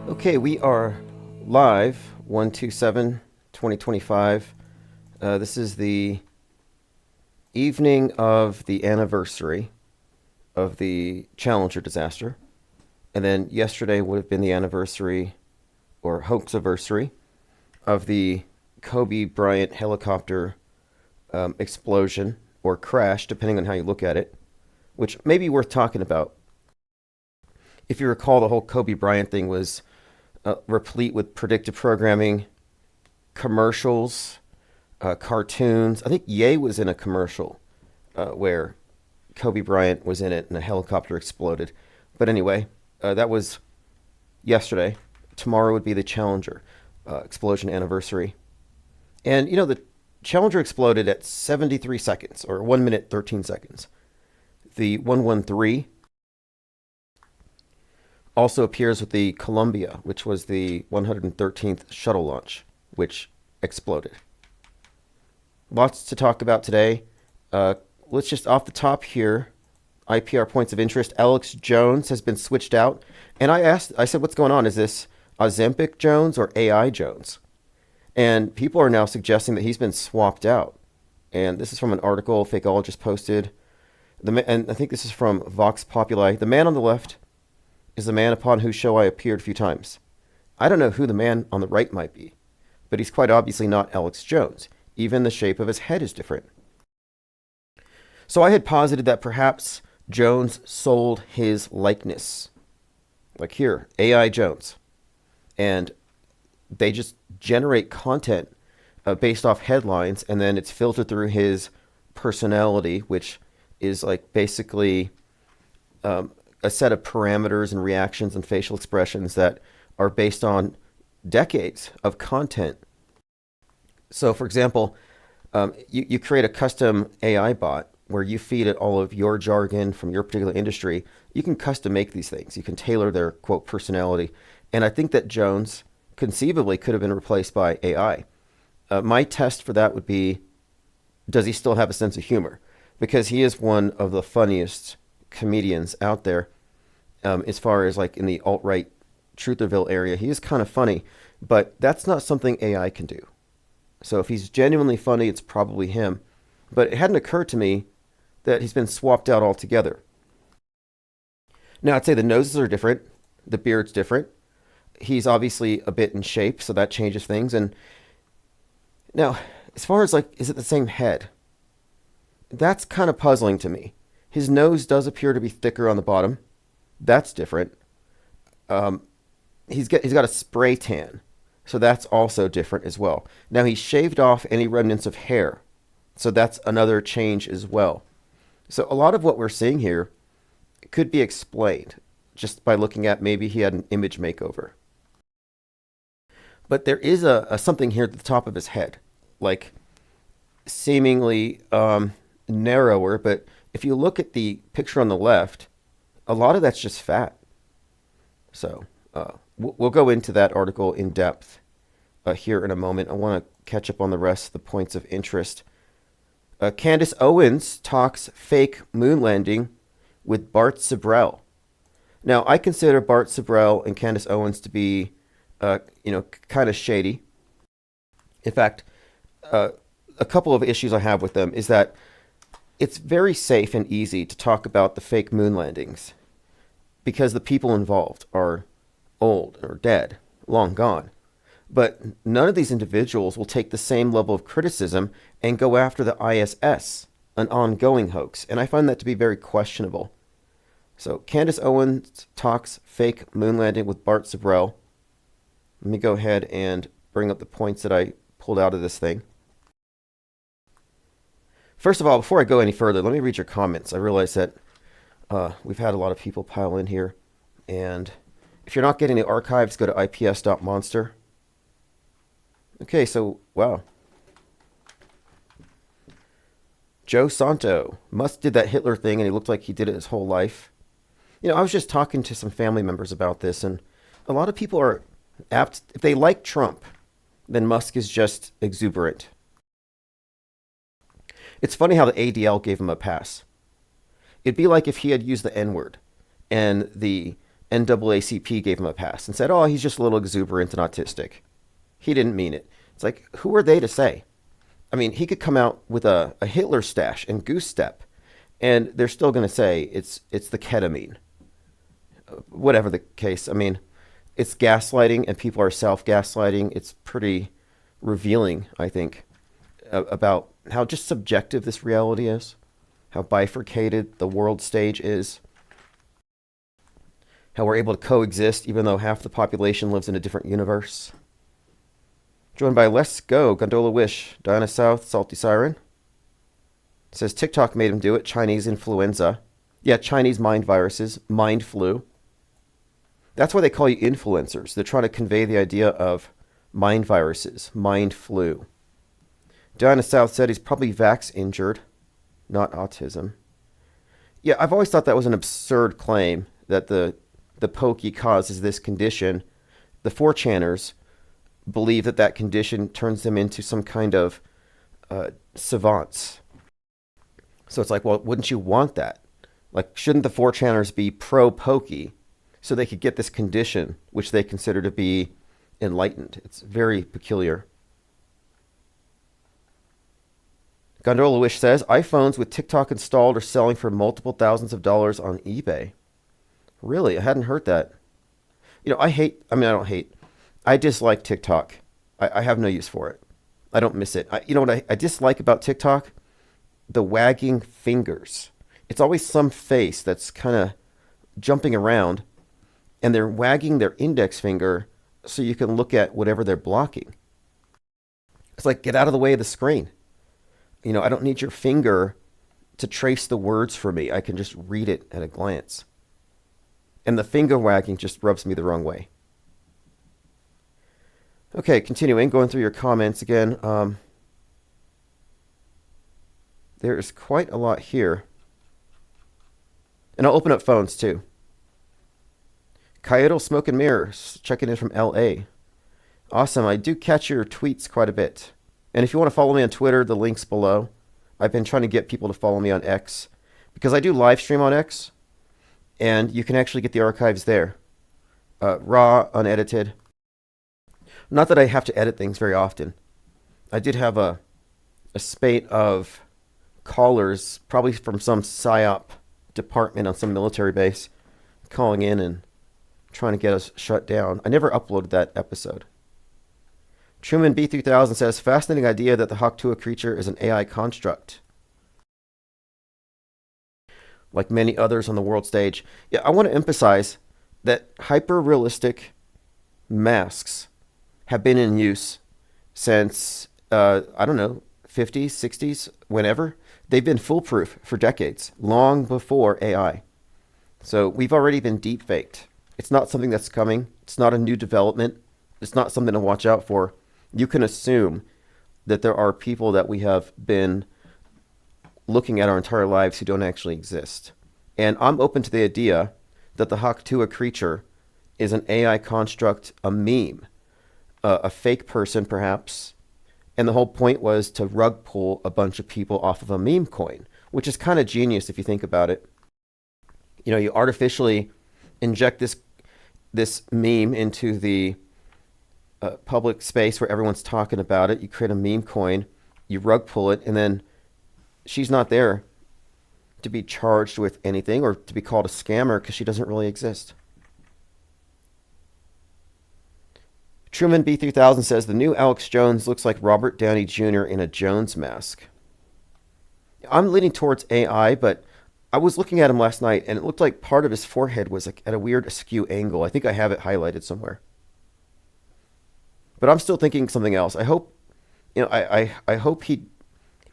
Okay, we are live 1/27/2025. This is the evening of the anniversary of the Challenger disaster. And then yesterday would have been the anniversary or hoax anniversary of the Kobe Bryant helicopter explosion or crash, depending on how you look at it, which may be worth talking about. If you recall, the whole Kobe Bryant thing was replete with predictive programming, commercials, cartoons. I think Ye was in a commercial where Kobe Bryant was in it and a helicopter exploded. But anyway, that was yesterday. Tomorrow would be the Challenger explosion anniversary. And you know, the Challenger exploded at 73 seconds, or 1 minute 13 seconds. The 113 also appears with the Columbia, which was the 113th shuttle launch, which exploded. Lots to talk about today. Let's just off the top here, IPR points of interest. Alex Jones has been switched out. And I said, what's going on? Is this Ozempic Jones or AI Jones? And people are now suggesting that he's been swapped out. And this is from an article Fakeologist posted. And I think this is from Vox Populi. The man on the left is the man upon whose show I appeared a few times. I don't know who the man on the right might be, but he's quite obviously not Alex Jones. Even the shape of his head is different. So I had posited that perhaps Jones sold his likeness. Like here, AI Jones. And they just generate content based off headlines, and then it's filtered through his personality, which is like basically a set of parameters and reactions and facial expressions that are based on decades of content. So, for example, you create a custom AI bot where you feed it all of your jargon from your particular industry. You can custom make these things. You can tailor their, quote, personality. And I think that Jones conceivably could have been replaced by AI. My test for that would be, does he still have a sense of humor? Because he is one of the funniest comedians out there. As far as like in the alt-right Trutherville area, he is kind of funny, but that's not something AI can do. So if he's genuinely funny, it's probably him. But it hadn't occurred to me that he's been swapped out altogether. Now, I'd say the noses are different. The beard's different. He's obviously a bit in shape, so that changes things. And now, as far as like, is it the same head? That's kind of puzzling to me. His nose does appear to be thicker on the bottom. That's different. He's got a spray tan, so that's also different as well. Now he's shaved off any remnants of hair, so that's another change as well. So a lot of what we're seeing here could be explained just by looking at maybe he had an image makeover. But there is a something here at the top of his head, like seemingly narrower. But if you look at the picture on the left, a lot of that's just fat. So we'll go into that article in depth here in a moment. I want to catch up on the rest of the points of interest. Candace Owens talks fake moon landing with Bart Sibrel. Now, I consider Bart Sibrel and Candace Owens to be, kind of shady. In fact, a couple of issues I have with them is that it's very safe and easy to talk about the fake moon landings because the people involved are old or dead, long gone. But none of these individuals will take the same level of criticism and go after the ISS, an ongoing hoax. And I find that to be very questionable. So Candace Owens talks fake moon landing with Bart Sibrel. Let me go ahead and bring up the points that I pulled out of this thing. First of all, before I go any further, let me read your comments. I realize that we've had a lot of people pile in here. And if you're not getting the archives, go to ips.monster. Okay, so, wow. Joe Santo must did that Hitler thing, and he looked like he did it his whole life. You know, I was just talking to some family members about this, and a lot of people are apt, if they like Trump, then Musk is just exuberant. It's funny how the ADL gave him a pass. It'd be like if he had used the N-word and the NAACP gave him a pass and said, oh, he's just a little exuberant and autistic. He didn't mean it. It's like, who are they to say? I mean, he could come out with a Hitler stash and goose step, and they're still going to say it's the ketamine. Whatever the case, I mean, it's gaslighting, and people are self-gaslighting. It's pretty revealing, I think, about how just subjective this reality is, how bifurcated the world stage is, how we're able to coexist even though half the population lives in a different universe. Joined by Let's Go, Gondola Wish, Diana South, Salty Siren. Says TikTok made him do it. Chinese influenza. Yeah, Chinese mind viruses, mind flu. That's why they call you influencers. They're trying to convey the idea of mind viruses, mind flu. Diana South said he's probably vax injured, not autism. Yeah, I've always thought that was an absurd claim that the pokey causes this condition. The 4chaners believe that condition turns them into some kind of savants. So it's like, well, wouldn't you want that? Like, shouldn't the 4chaners be pro-pokey so they could get this condition, which they consider to be enlightened? It's very peculiar. Gondola Wish says, iPhones with TikTok installed are selling for multiple thousands of dollars on eBay. Really? I hadn't heard that. I dislike TikTok. I have no use for it. I don't miss it. You know what I dislike about TikTok? The wagging fingers. It's always some face that's kind of jumping around, and they're wagging their index finger so you can look at whatever they're blocking. It's like, get out of the way of the screen. I don't need your finger to trace the words for me. I can just read it at a glance. And the finger wagging just rubs me the wrong way. Okay, continuing, going through your comments again. There is quite a lot here. And I'll open up phones too. Coyote Smoke and Mirrors, checking in from LA. Awesome, I do catch your tweets quite a bit. And if you want to follow me on Twitter, the link's below. I've been trying to get people to follow me on X, because I do live stream on X, and you can actually get the archives there. Raw, unedited. Not that I have to edit things very often. I did have a spate of callers, probably from some PSYOP department on some military base, calling in and trying to get us shut down. I never uploaded that episode. Truman B3000 says, fascinating idea that the Haktua creature is an AI construct. Like many others on the world stage. Yeah, I want to emphasize that hyper-realistic masks have been in use since, 50s, 60s, whenever. They've been foolproof for decades, long before AI. So we've already been deep-faked. It's not something that's coming. It's not a new development. It's not something to watch out for. You can assume that there are people that we have been looking at our entire lives who don't actually exist. And I'm open to the idea that the Haktua creature is an AI construct, a meme, a fake person perhaps. And the whole point was to rug pull a bunch of people off of a meme coin, which is kind of genius if you think about it. You artificially inject this meme into the public space where everyone's talking about it. You create a meme coin, you rug pull it, and then she's not there to be charged with anything or to be called a scammer because she doesn't really exist. Truman B3000 says the new Alex Jones looks like Robert Downey Jr. in a Jones mask. I'm leaning towards AI, but I was looking at him last night and it looked like part of his forehead was like at a weird askew angle. I think I have it highlighted somewhere. But I'm still thinking something else. I hope, I hope he,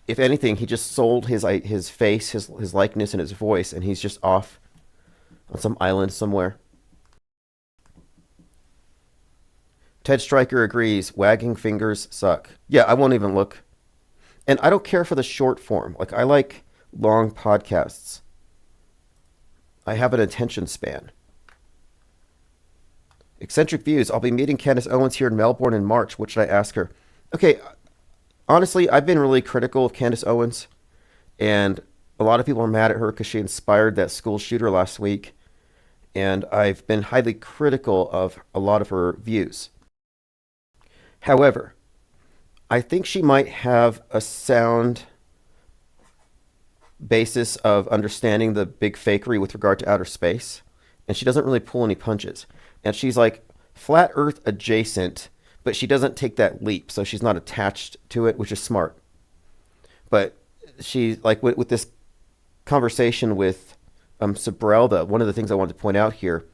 if anything, he just sold his face, his likeness, and his voice, and he's just off on some island somewhere. Ted Stryker agrees. Wagging fingers suck. Yeah, I won't even look. And I don't care for the short form. Like, I like long podcasts. I have an attention span. Eccentric Views. I'll be meeting Candace Owens here in Melbourne in March. What should I ask her? Okay, honestly, I've been really critical of Candace Owens. And a lot of people are mad at her because she inspired that school shooter last week. and I've been highly critical of a lot of her views. However, I think she might have a sound basis of understanding the big fakery with regard to outer space, and she doesn't really pull any punches. And she's like flat Earth adjacent, but she doesn't take that leap, so she's not attached to it, which is smart. But she, like with this conversation with Sobrelda, one of the things I wanted to point out here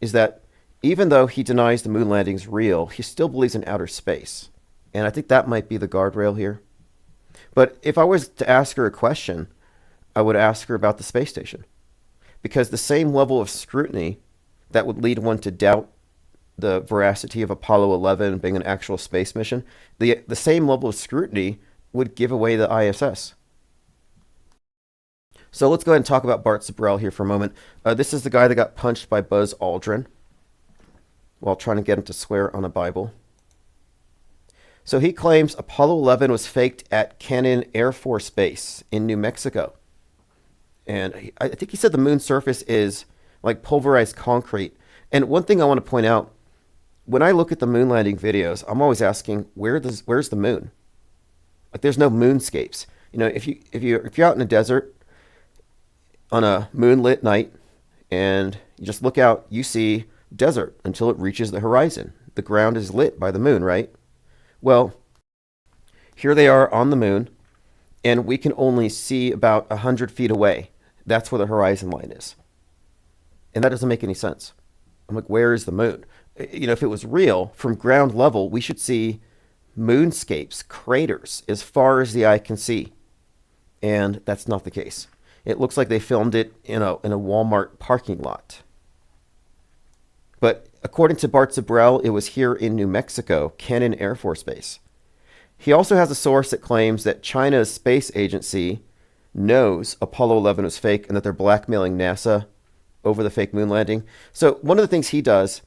is that even though he denies the moon landing's real, he still believes in outer space. And I think that might be the guardrail here. But if I was to ask her a question, I would ask her about the space station. Because the same level of scrutiny that would lead one to doubt the veracity of Apollo 11 being an actual space mission, the same level of scrutiny would give away the ISS. So let's go ahead and talk about Bart Sibrel here for a moment. This is the guy that got punched by Buzz Aldrin while trying to get him to swear on a Bible. So he claims Apollo 11 was faked at Cannon Air Force Base in New Mexico. And I think he said the moon's surface is like pulverized concrete. And one thing I want to point out, when I look at the moon landing videos, I'm always asking, where's the moon? Like there's no moonscapes. You know, if you're out in a desert on a moonlit night and you just look out, you see desert until it reaches the horizon. The ground is lit by the moon, right? Well, here they are on the moon, and we can only see about 100 feet away. That's where the horizon line is. And that doesn't make any sense. I'm like, where is the moon? You know, if it was real, from ground level, we should see moonscapes, craters, as far as the eye can see. And that's not the case. It looks like they filmed it in a Walmart parking lot. But according to Bart Sibrel, it was here in New Mexico, Cannon Air Force Base. He also has a source that claims that China's space agency knows Apollo 11 was fake and that they're blackmailing NASA over the fake moon landing. So one of the things he does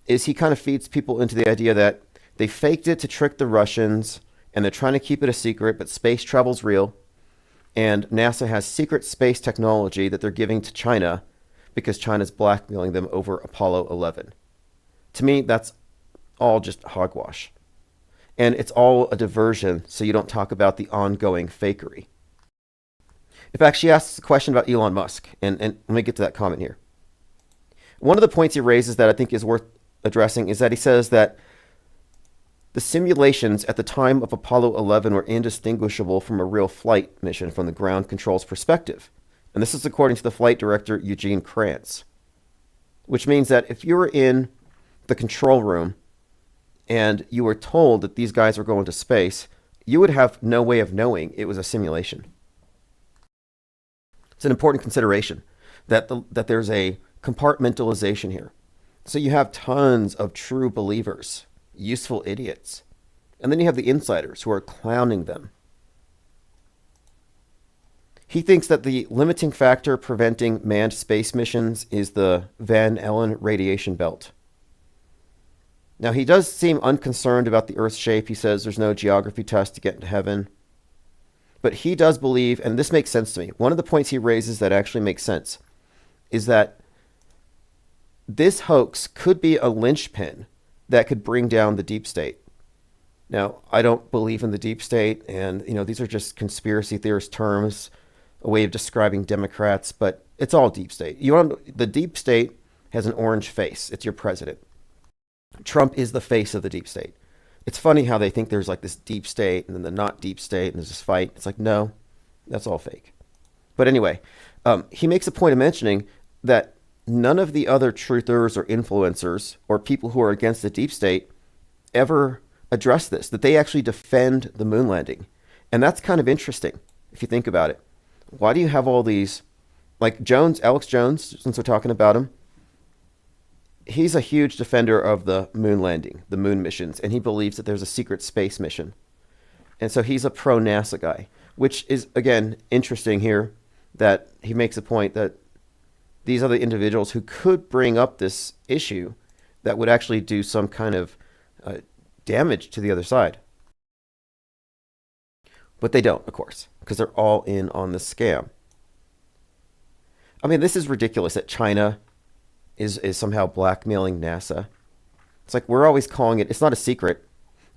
is he kind of feeds people into the idea that they faked it to trick the Russians and they're trying to keep it a secret, but space travel's real. And NASA has secret space technology that they're giving to China because China's blackmailing them over Apollo 11. To me, that's all just hogwash. And it's all a diversion so you don't talk about the ongoing fakery. In fact, she asks a question about Elon Musk, and let me get to that comment here. One of the points he raises that I think is worth addressing is that he says that the simulations at the time of Apollo 11 were indistinguishable from a real flight mission from the ground control's perspective. And this is according to the flight director, Eugene Kranz. Which means that if you were in the control room and you were told that these guys were going to space, you would have no way of knowing it was a simulation. It's an important consideration that there's a compartmentalization here. So you have tons of true believers, useful idiots, and then you have the insiders who are clowning them. He thinks that the limiting factor preventing manned space missions is the Van Allen radiation belt. Now, he does seem unconcerned about the Earth's shape. He says there's no geography test to get into heaven. But he does believe, and this makes sense to me, one of the points he raises that actually makes sense is that this hoax could be a linchpin that could bring down the deep state. Now, I don't believe in the deep state, and these are just conspiracy theorist terms, a way of describing Democrats, but it's all deep state. The deep state has an orange face. It's your president. Trump is the face of the deep state. It's funny how they think there's like this deep state and then the not deep state and there's this fight. It's like, no, that's all fake. But anyway, he makes a point of mentioning that none of the other truthers or influencers or people who are against the deep state ever address this, that they actually defend the moon landing. And that's kind of interesting if you think about it. Why do you have all these, like Alex Jones, since we're talking about him, he's a huge defender of the moon landing, the moon missions, and he believes that there's a secret space mission. And so he's a pro-NASA guy, which is, again, interesting here that he makes a point that these are the individuals who could bring up this issue that would actually do some kind of damage to the other side. But they don't, of course, because they're all in on the scam. I mean, this is ridiculous that China is somehow blackmailing NASA. It's like we're always calling it. It's not a secret,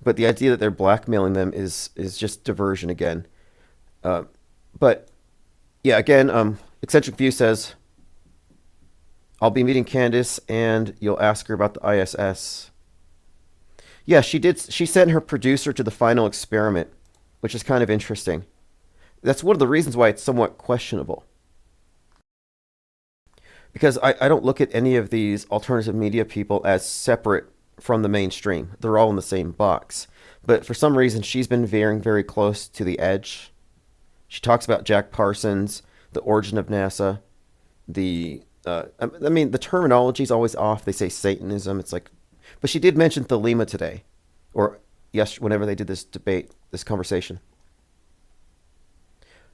but the idea that they're blackmailing them is just diversion again. But yeah, again, Eccentric View says, I'll be meeting Candace and you'll ask her about the ISS. Yeah, she did. She sent her producer to the final experiment, which is kind of interesting. That's one of the reasons why it's somewhat questionable. Because I don't look at any of these alternative media people as separate from the mainstream. They're all in the same box. But for some reason, she's been veering very close to the edge. She talks about Jack Parsons, the origin of NASA, I mean, the terminology is always off. They say Satanism. It's like, but she did mention Thelema today, or yes, whenever they did this debate, this conversation.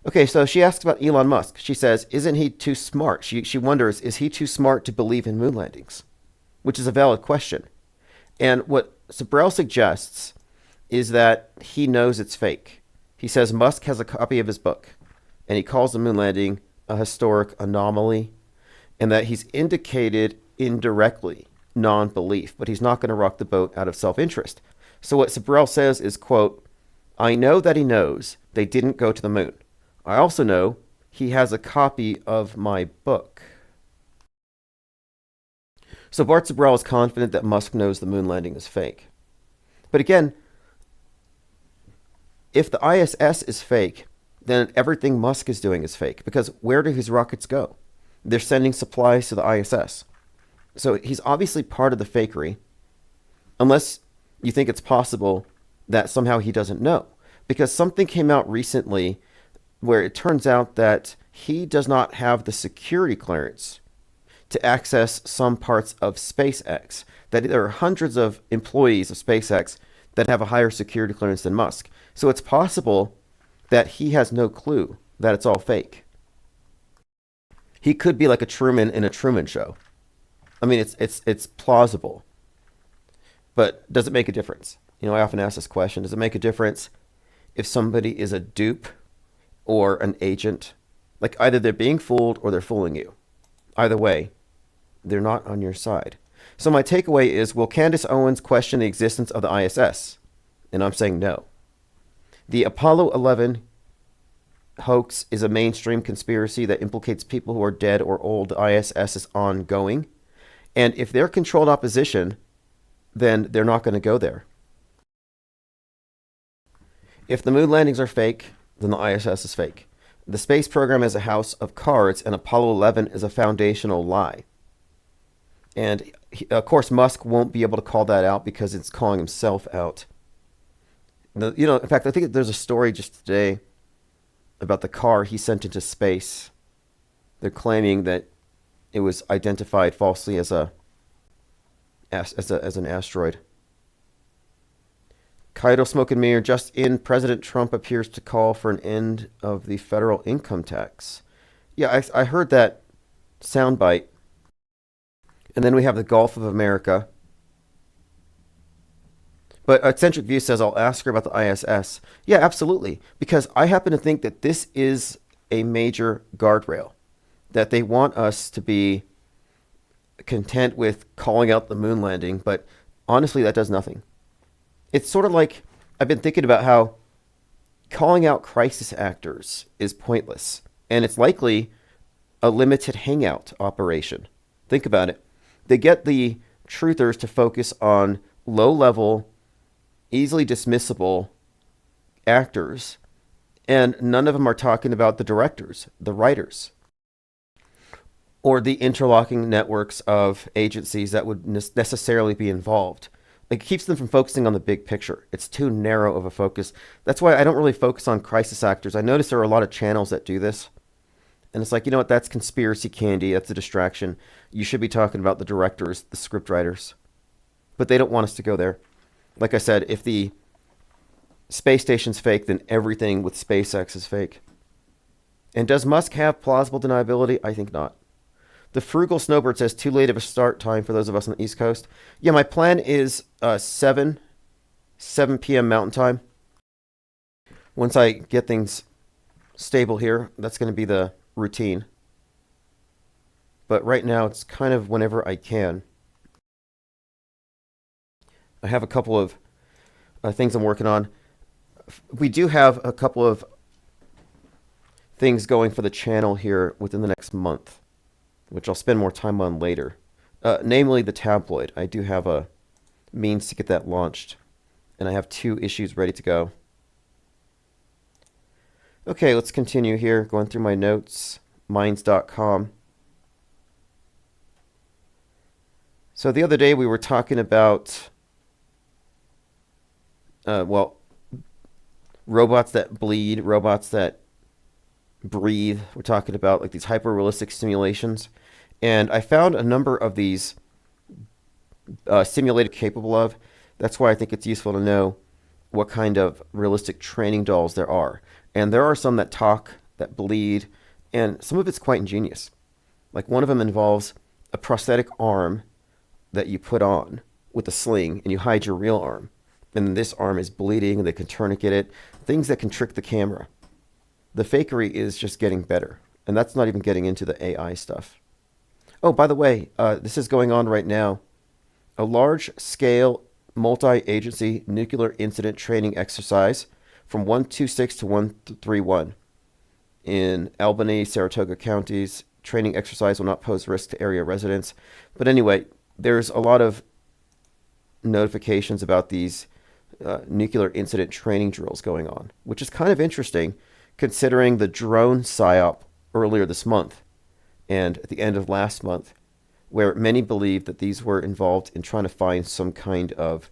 Okay, so she asks about Elon Musk. She says, isn't he too smart? She wonders, is he too smart to believe in moon landings? Which is a valid question. And what Sabrell suggests is that he knows it's fake. He says Musk has a copy of his book, and he calls the moon landing a historic anomaly, and that he's indicated indirectly non-belief, but he's not going to rock the boat out of self-interest. So what Sabrell says is, quote, I know that he knows they didn't go to the moon. I also know he has a copy of my book. So Bart Sabrell is confident that Musk knows the moon landing is fake. But again, if the ISS is fake, then everything Musk is doing is fake, because where do his rockets go? They're sending supplies to the ISS. So he's obviously part of the fakery, unless you think it's possible that somehow he doesn't know. Because something came out recently where it turns out that he does not have the security clearance to access some parts of SpaceX. That there are hundreds of employees of SpaceX that have a higher security clearance than Musk. So it's possible that he has no clue that it's all fake. He could be like a Truman in a Truman Show. I mean, it's plausible. But does it make a difference? You know, I often ask this question, does it make a difference if somebody is a dupe or an agent? Like either they're being fooled or they're fooling you. Either way, they're not on your side. So my takeaway is, will Candace Owens question the existence of the ISS? And I'm saying no. The Apollo 11 hoax is a mainstream conspiracy that implicates people who are dead or old. The ISS is ongoing. And if they're controlled opposition, then they're not going to go there. If the moon landings are fake, then the ISS is fake. The space program is a house of cards, and Apollo 11 is a foundational lie. And of course, Musk won't be able to call that out because it's calling himself out. In fact, I think there's a story just today about the car he sent into space. They're claiming that it was identified falsely as an asteroid. Kaido Smoke and Mirror, just in, President Trump appears to call for an end of the federal income tax. Yeah, I heard that soundbite. And then we have the Gulf of America. But Eccentric View says, I'll ask her about the ISS. Yeah, absolutely. Because I happen to think that this is a major guardrail. That they want us to be content with calling out the moon landing. But honestly, that does nothing. It's sort of like, I've been thinking about how calling out crisis actors is pointless. And it's likely a limited hangout operation. Think about it. They get the truthers to focus on low-level, easily dismissible actors, and none of them are talking about the directors, the writers, or the interlocking networks of agencies that would necessarily be involved. It keeps them from focusing on the big picture. It's too narrow of a focus. That's why I don't really focus on crisis actors. I notice there are a lot of channels that do this. And it's like, you know what, that's conspiracy candy. That's a distraction. You should be talking about the directors, the script writers. But they don't want us to go there. Like I said, if the space station's fake, then everything with SpaceX is fake. And does Musk have plausible deniability? I think not. The Frugal Snowbird says, too late of a start time for those of us on the East Coast. Yeah, my plan is 7 p.m. Mountain Time. Once I get things stable here, that's going to be the routine. but right now it's kind of whenever I can. I have a couple of things I'm working on. We do have a couple of things going for the channel here within the next month, which I'll spend more time on later. Namely, the tabloid. I do have a means to get that launched, and I have 2 issues ready to go. Okay, let's continue here, going through my notes, minds.com. So the other day we were talking about, robots that bleed, robots that breathe. We're talking about like these hyper-realistic simulations. And I found a number of these simulated capable of. That's why I think it's useful to know what kind of realistic training dolls there are. And there are some that talk, that bleed, and some of it's quite ingenious. Like one of them involves a prosthetic arm that you put on with a sling, and you hide your real arm. And then this arm is bleeding, and they can tourniquet it. Things that can trick the camera. The fakery is just getting better. And that's not even getting into the AI stuff. Oh, by the way, this is going on right now. A large-scale multi-agency nuclear incident training exercise from 126 to 131 in Albany, Saratoga counties. Training exercise will not pose risk to area residents. But anyway, there's a lot of notifications about these nuclear incident training drills going on, which is kind of interesting considering the drone psyop earlier this month and at the end of last month, where many believed that these were involved in trying to find some kind of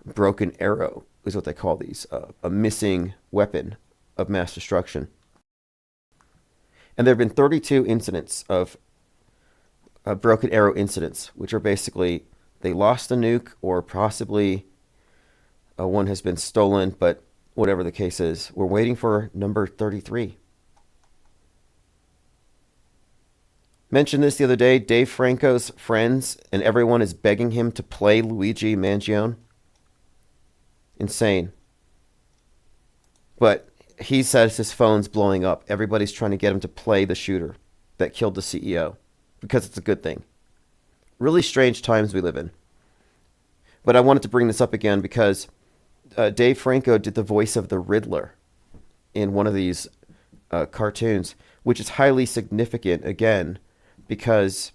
broken arrow, is what they call these, a missing weapon of mass destruction. And there have been 32 incidents of broken arrow incidents, which are basically they lost a nuke or possibly one has been stolen, but whatever the case is, we're waiting for number 33. Mentioned this the other day, Dave Franco's friends and everyone is begging him to play Luigi Mangione. Insane. But he says his phone's blowing up. Everybody's trying to get him to play the shooter that killed the CEO because it's a good thing. Really strange times we live in. But I wanted to bring this up again because Dave Franco did the voice of the Riddler in one of these cartoons, which is highly significant, again, because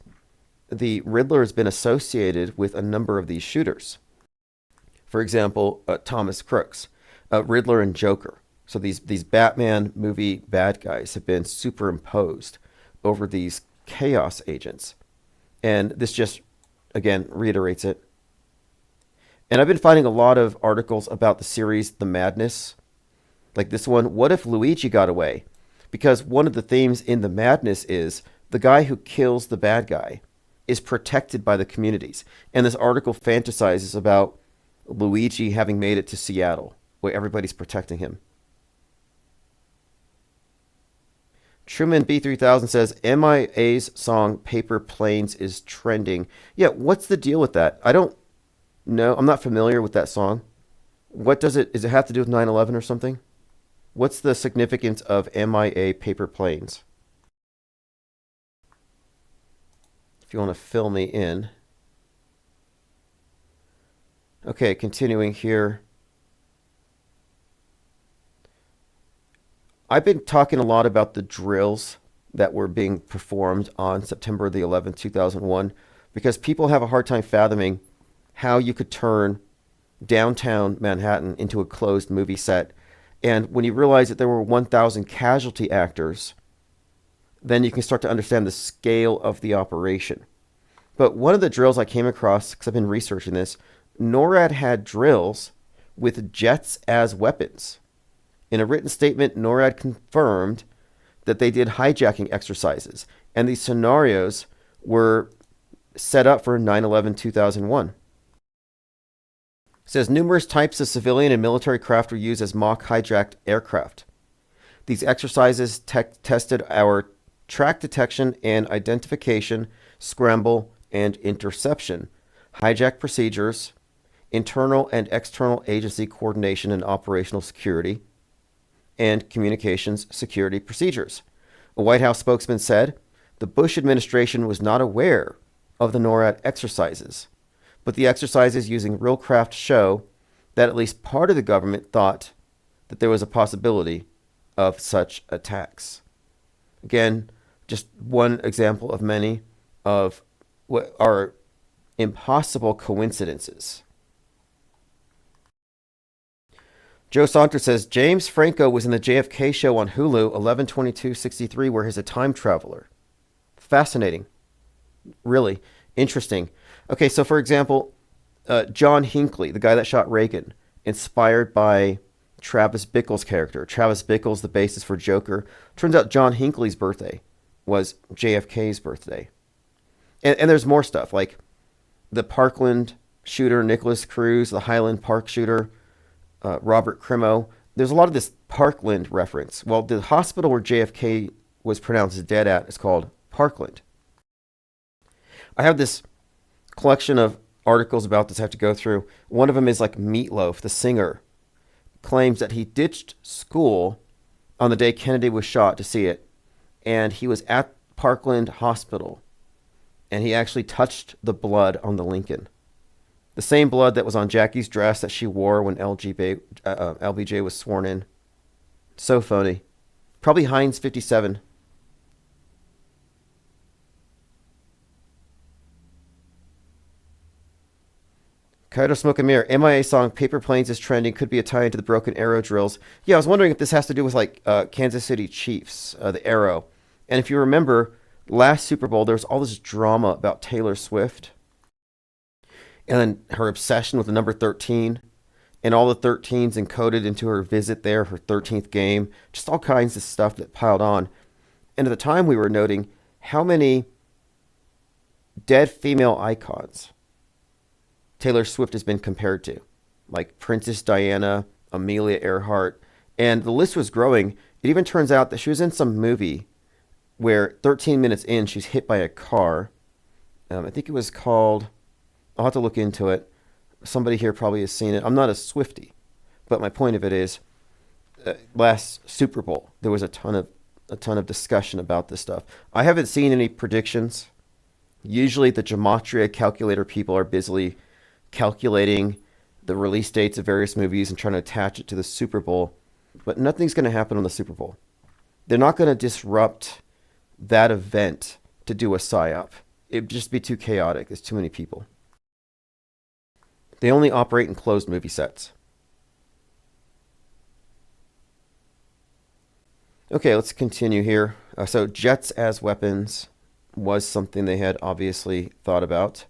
the Riddler has been associated with a number of these shooters. For example, Thomas Crooks, Riddler and Joker. So these Batman movie bad guys have been superimposed over these chaos agents. And this just, again, reiterates it. And I've been finding a lot of articles about the series The Madness. Like this one, what if Luigi got away? Because one of the themes in The Madness is the guy who kills the bad guy is protected by the communities. And this article fantasizes about Luigi having made it to Seattle, where everybody's protecting him. Truman B3000 says, MIA's song Paper Planes is trending. Yeah, what's the deal with that? I don't know. I'm not familiar with that song. What does it have to do with 9/11 or something? What's the significance of MIA Paper Planes? If you want to fill me in. Okay, continuing here. I've been talking a lot about the drills that were being performed on September the 11th, 2001, because people have a hard time fathoming how you could turn downtown Manhattan into a closed movie set. And when you realize that there were 1,000 casualty actors, then you can start to understand the scale of the operation. But one of the drills I came across, because I've been researching this, NORAD had drills with jets as weapons. In a written statement, NORAD confirmed that they did hijacking exercises, and these scenarios were set up for 9/11/2001. It says numerous types of civilian and military craft were used as mock hijacked aircraft. These exercises tested our track detection and identification, scramble, and interception, hijack procedures, internal and external agency coordination and operational security, and communications security procedures. A White House spokesman said, The Bush administration was not aware of the NORAD exercises, but the exercises using real craft show that at least part of the government thought that there was a possibility of such attacks. Again, just one example of many of what are impossible coincidences. Joe Saunter says, James Franco was in the JFK show on Hulu, 11/22/63, where he's a time traveler. Fascinating. Really interesting. Okay, so for example, John Hinckley, the guy that shot Reagan, inspired by Travis Bickle's character. Travis Bickle's the basis for Joker. Turns out John Hinckley's birthday was JFK's birthday. And there's more stuff, like the Parkland shooter, Nicholas Cruz, the Highland Park shooter, Robert Crimo. There's a lot of this Parkland reference. Well, the hospital where JFK was pronounced dead at is called Parkland. I have this collection of articles about this I have to go through. One of them is like Meatloaf, the singer, claims that he ditched school on the day Kennedy was shot to see it. And he was at Parkland Hospital. And he actually touched the blood on the Lincoln. The same blood that was on Jackie's dress that she wore when LBJ was sworn in. So phony. Probably Heinz 57. Kaido Smoke and Mirror. MIA song Paper Planes is trending. Could be a tie into the Broken Arrow drills. Yeah, I was wondering if this has to do with like Kansas City Chiefs, the Arrow. And if you remember, last Super Bowl, there was all this drama about Taylor Swift and her obsession with the number 13 and all the 13s encoded into her visit there, her 13th game, just all kinds of stuff that piled on. And at the time we were noting how many dead female icons Taylor Swift has been compared to, like Princess Diana, Amelia Earhart, and the list was growing. It even turns out that she was in some movie where 13 minutes in, she's hit by a car. I think it was called, I'll have to look into it. Somebody here probably has seen it. I'm not a Swiftie, but my point of it is, last Super Bowl, there was a ton of discussion about this stuff. I haven't seen any predictions. Usually the Gematria calculator people are busily calculating the release dates of various movies and trying to attach it to the Super Bowl, but nothing's going to happen on the Super Bowl. They're not going to disrupt that event to do a psyop. It'd just be too chaotic. There's too many people. They only operate in closed movie sets. Okay, let's continue here. So jets as weapons was something they had obviously thought about.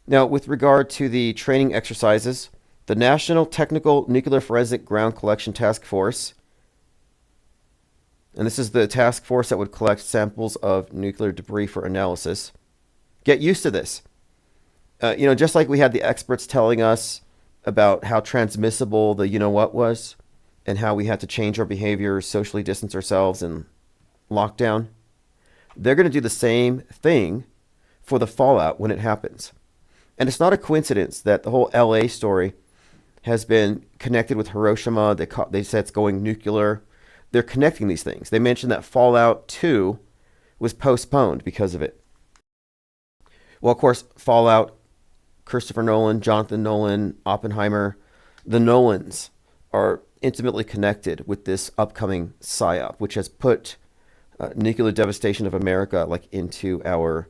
Now, with regard to the training exercises, the National Technical Nuclear Forensic Ground Collection Task Force, and this is the task force that would collect samples of nuclear debris for analysis. Get used to this. Just like we had the experts telling us about how transmissible the you-know-what was and how we had to change our behaviors, socially distance ourselves, and lockdown, they're going to do the same thing for the fallout when it happens. And it's not a coincidence that the whole LA story has been connected with Hiroshima. They said it's going nuclear. They're connecting these things. They mentioned that Fallout 2 was postponed because of it. Well, of course, Fallout, Christopher Nolan, Jonathan Nolan, Oppenheimer, the Nolans are intimately connected with this upcoming PSYOP, which has put nuclear devastation of America like into our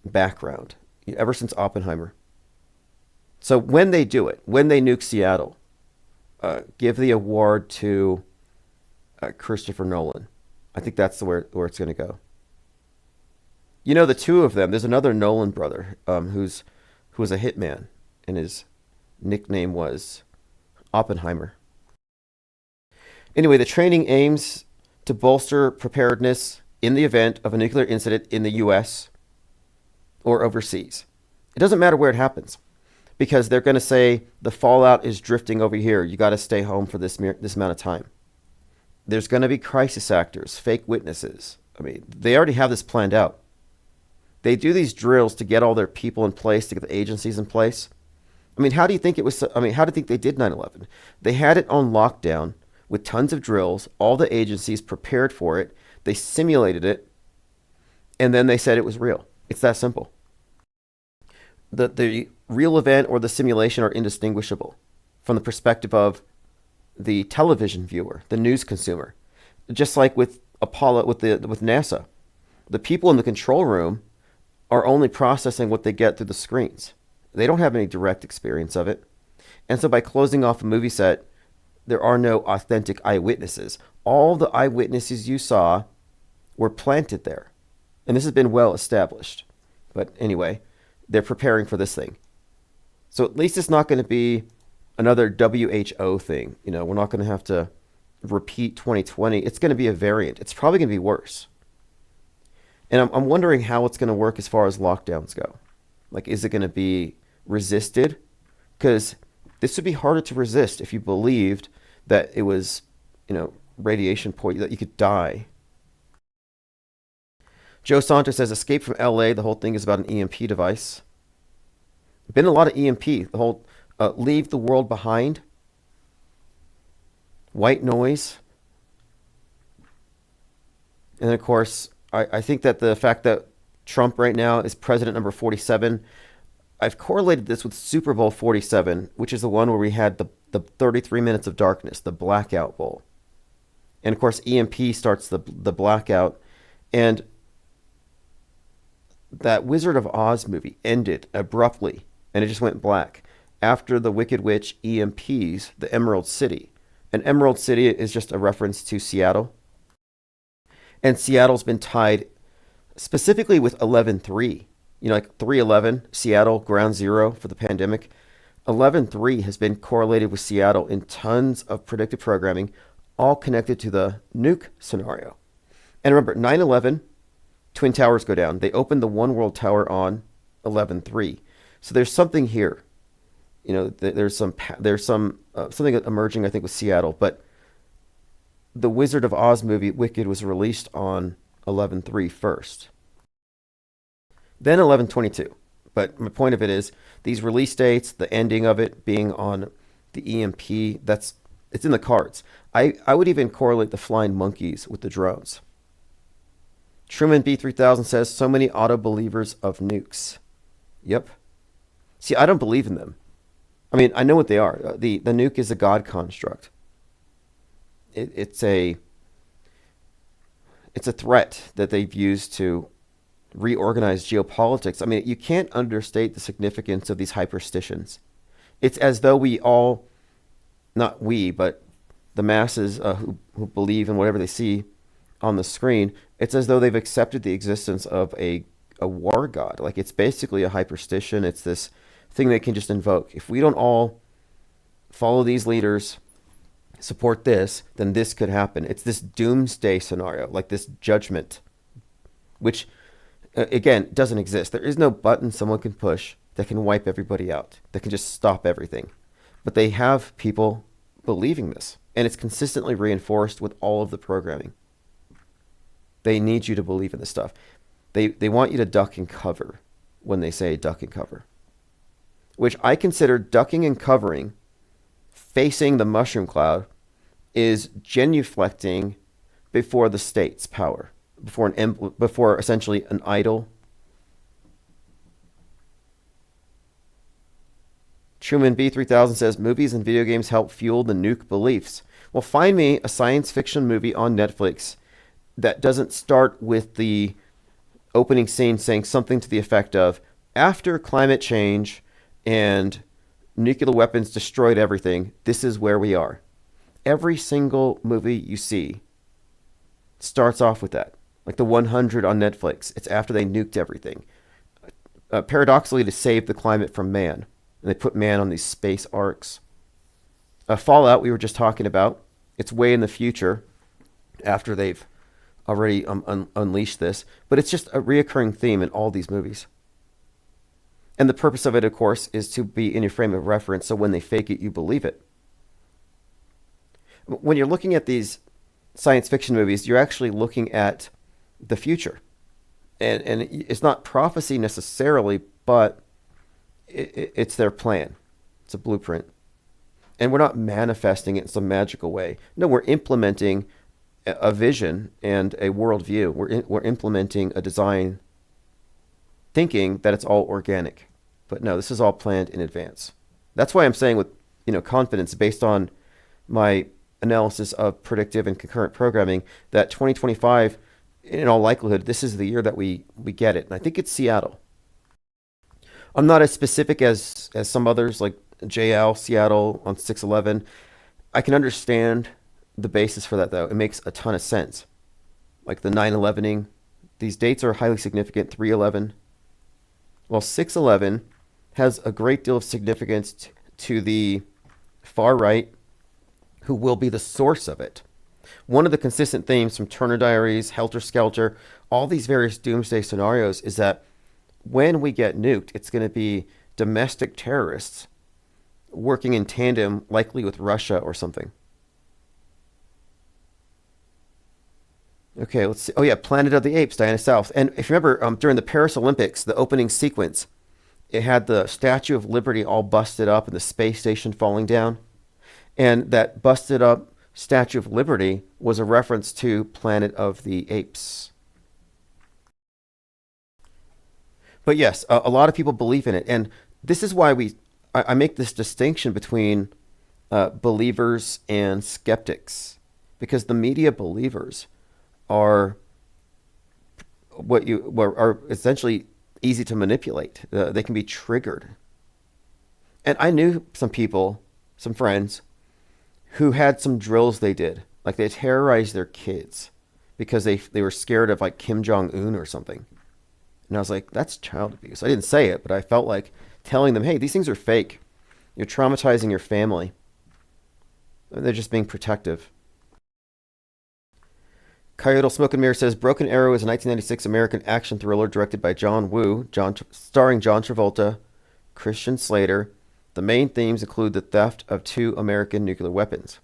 background ever since Oppenheimer. So when they do it, when they nuke Seattle, give the award to Christopher Nolan. I think that's where it's going to go. You know, the two of them, there's another Nolan brother who was a hitman, and his nickname was Oppenheimer. Anyway, the training aims to bolster preparedness in the event of a nuclear incident in the U.S. or overseas. It doesn't matter where it happens, because they're going to say the fallout is drifting over here. You got to stay home for this amount of time. There's going to be crisis actors, fake witnesses. I mean, they already have this planned out. They do these drills to get all their people in place, to get the agencies in place. I mean, how do you think they did 9/11? They had it on lockdown with tons of drills, all the agencies prepared for it. They simulated it, and then they said it was real. It's that simple. The real event or the simulation are indistinguishable from the perspective of the television viewer, the news consumer. Just like with Apollo, with NASA, the people in the control room are only processing what they get through the screens. They don't have any direct experience of it. And so by closing off a movie set, there are no authentic eyewitnesses. All the eyewitnesses you saw were planted there. And this has been well established. But anyway, they're preparing for this thing. So at least it's not going to be another WHO thing. You know, we're not going to have to repeat 2020. It's going to be a variant. It's probably going to be worse. And I'm wondering how it's going to work as far as lockdowns go. Like, is it going to be resisted? Because this would be harder to resist if you believed that it was, radiation poison, that you could die. Joe Santos says, Escape from LA. The whole thing is about an EMP device. Been a lot of EMP. The whole Leave the World Behind. White Noise. And then, of course, I think that the fact that Trump right now is president number 47, I've correlated this with Super Bowl 47, which is the one where we had the 33 minutes of darkness, the blackout bowl. And of course, EMP starts the blackout. And that Wizard of Oz movie ended abruptly, and it just went black after the Wicked Witch EMPs the Emerald City. And Emerald City is just a reference to Seattle. And Seattle's been tied specifically with 11/3. Like 3/11, Seattle, ground zero for the pandemic. 11/3 has been correlated with Seattle in tons of predictive programming, all connected to the nuke scenario. And remember, 9/11, Twin Towers go down. They opened the One World Tower on 11/3. So there's something here. There's something emerging, I think, with Seattle. But the Wizard of Oz movie, Wicked, was released on 11/3 first. Then 11/22. But my point of it is, these release dates, the ending of it being on the EMP, it's in the cards. I would even correlate the flying monkeys with the drones. Truman B3000 says, so many auto believers of nukes. Yep. See, I don't believe in them. I mean, I know what they are. The nuke is a God construct. It's a threat that they've used to reorganize geopolitics. I mean, you can't understate the significance of these hyperstitions. It's as though we all, not we, but the masses who believe in whatever they see on the screen, it's as though they've accepted the existence of a war god. Like, it's basically a hyperstition. It's this thing they can just invoke. If we don't all follow these leaders, support this, then this could happen. It's this doomsday scenario, like this judgment, which, again, doesn't exist. There is no button someone can push that can wipe everybody out, that can just stop everything. But they have people believing this, and it's consistently reinforced with all of the programming. They need you to believe in this stuff. They want you to duck and cover when they say duck and cover, which I consider ducking and covering facing the mushroom cloud is genuflecting before the state's power, before essentially an idol. Truman B3000 says, movies and video games help fuel the nuke beliefs. Well, find me a science fiction movie on Netflix that doesn't start with the opening scene saying something to the effect of, after climate change and nuclear weapons destroyed everything, this is where we are. Every single movie you see starts off with that. Like the 100 on Netflix, it's after they nuked everything. Paradoxically, to save the climate from man. And they put man on these space arcs. Fallout, we were just talking about, it's way in the future after they've already unleashed this. But it's just a reoccurring theme in all these movies. And the purpose of it, of course, is to be in your frame of reference, so when they fake it, you believe it. When you're looking at these science fiction movies, you're actually looking at the future. And it's not prophecy necessarily, but it's their plan. It's a blueprint. And we're not manifesting it in some magical way. No, we're implementing a vision and a worldview. We're implementing a design thinking that it's all organic. But no, this is all planned in advance. That's why I'm saying with confidence based on my analysis of predictive and concurrent programming that 2025, in all likelihood, this is the year that we get it. And I think it's Seattle. I'm not as specific as some others like JL Seattle on 6/11. I can understand the basis for that though. It makes a ton of sense. Like the 9/11ing, these dates are highly significant. 3/11. Well, 6/11 has a great deal of significance to the far right, who will be the source of it. One of the consistent themes from Turner Diaries, Helter Skelter, all these various doomsday scenarios is that when we get nuked, it's going to be domestic terrorists working in tandem, likely with Russia or something. Okay, let's see. Oh yeah, Planet of the Apes, Diana South. And if you remember, during the Paris Olympics, the opening sequence, it had the Statue of Liberty all busted up and the space station falling down. And that busted up Statue of Liberty was a reference to Planet of the Apes. But yes, a lot of people believe in it. And this is why I make this distinction between believers and skeptics. Because the media believers are are essentially easy to manipulate. They can be triggered. And I knew some people, some friends, who had some drills they did. Like they terrorized their kids because they were scared of like Kim Jong-un or something. And I was like, that's child abuse. I didn't say it, but I felt like telling them, hey, these things are fake. You're traumatizing your family. They're just being protective. Coyote Smoke and Mirror says Broken Arrow is a 1996 American action thriller directed by John Woo, starring John Travolta, Christian Slater. The main themes include the theft of 2 American nuclear weapons.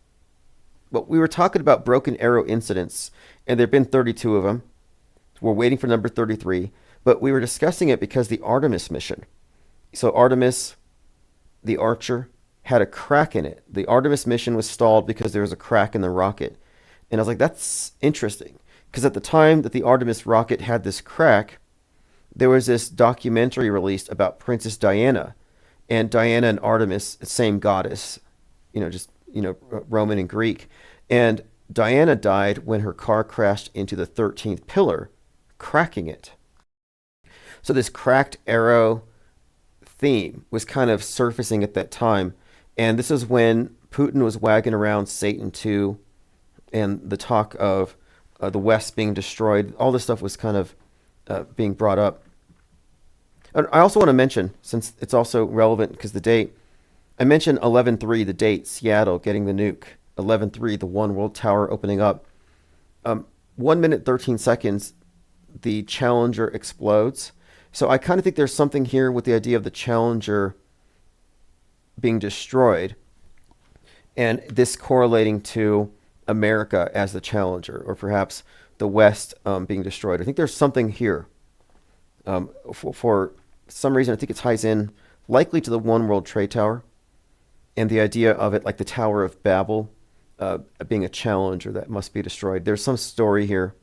But we were talking about Broken Arrow incidents, and there have been 32 of them. We're waiting for number 33. But we were discussing it because the Artemis mission. So Artemis, the Archer, had a crack in it. The Artemis mission was stalled because there was a crack in the rocket. And I was like, that's interesting. Because at the time that the Artemis rocket had this crack, there was this documentary released about Princess Diana. And Diana and Artemis, same goddess, Roman and Greek. And Diana died when her car crashed into the 13th pillar, cracking it. So this cracked arrow theme was kind of surfacing at that time. And this is when Putin was wagging around Satan 2 and the talk of the West being destroyed. All this stuff was kind of being brought up. And I also want to mention, since it's also relevant because the date, I mentioned 11/3, the date, Seattle getting the nuke. 11/3, the One World Tower opening up. 1 minute, 13 seconds, the Challenger explodes. So I kind of think there's something here with the idea of the Challenger being destroyed and this correlating to America as the Challenger, or perhaps the West being destroyed. I think there's something here. For some reason, I think it ties in likely to the One World Trade Tower and the idea of it like the Tower of Babel being a Challenger that must be destroyed. There's some story here,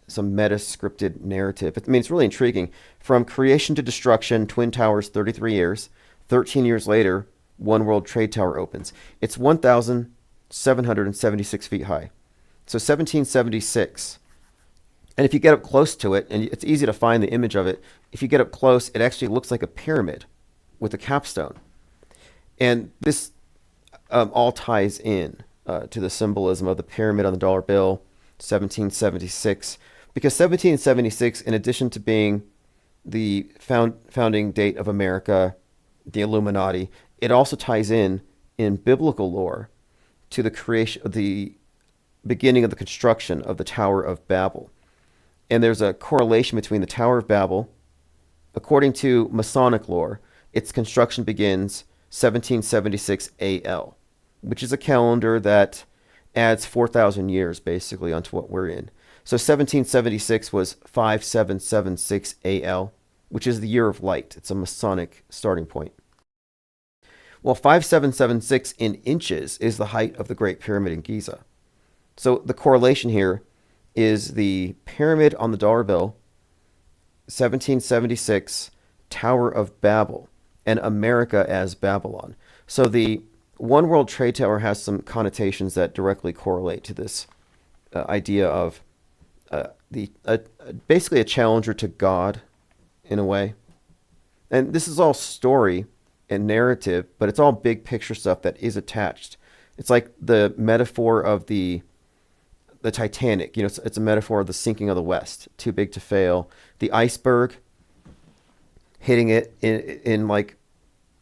some meta-scripted narrative. I mean, it's really intriguing. From creation to destruction, Twin Towers, 33 years. 13 years later, One World Trade Tower opens. It's 1,776 feet high. So 1776. And if you get up close to it, and it's easy to find the image of it, if you get up close, it actually looks like a pyramid with a capstone. And this all ties in to the symbolism of the pyramid on the dollar bill, 1776. Because 1776, in addition to being the founding date of America, the Illuminati, it also ties in biblical lore to the creation, the beginning of the construction of the Tower of Babel. And there's a correlation between the Tower of Babel. According to Masonic lore, its construction begins 1776 AL, which is a calendar that adds 4,000 years basically onto what we're in. So 1776 was 5776 AL, which is the year of light. It's a Masonic starting point. Well, 5776 in inches is the height of the Great Pyramid in Giza. So the correlation here is the pyramid on the dollar bill, 1776, Tower of Babel, and America as Babylon. So the One World Trade Tower has some connotations that directly correlate to this idea of basically a challenger to God in a way. And this is all story and narrative, but it's all big picture stuff that is attached. It's like the metaphor of the Titanic. It's a metaphor of the sinking of the West. Too big to fail. The iceberg hitting it in like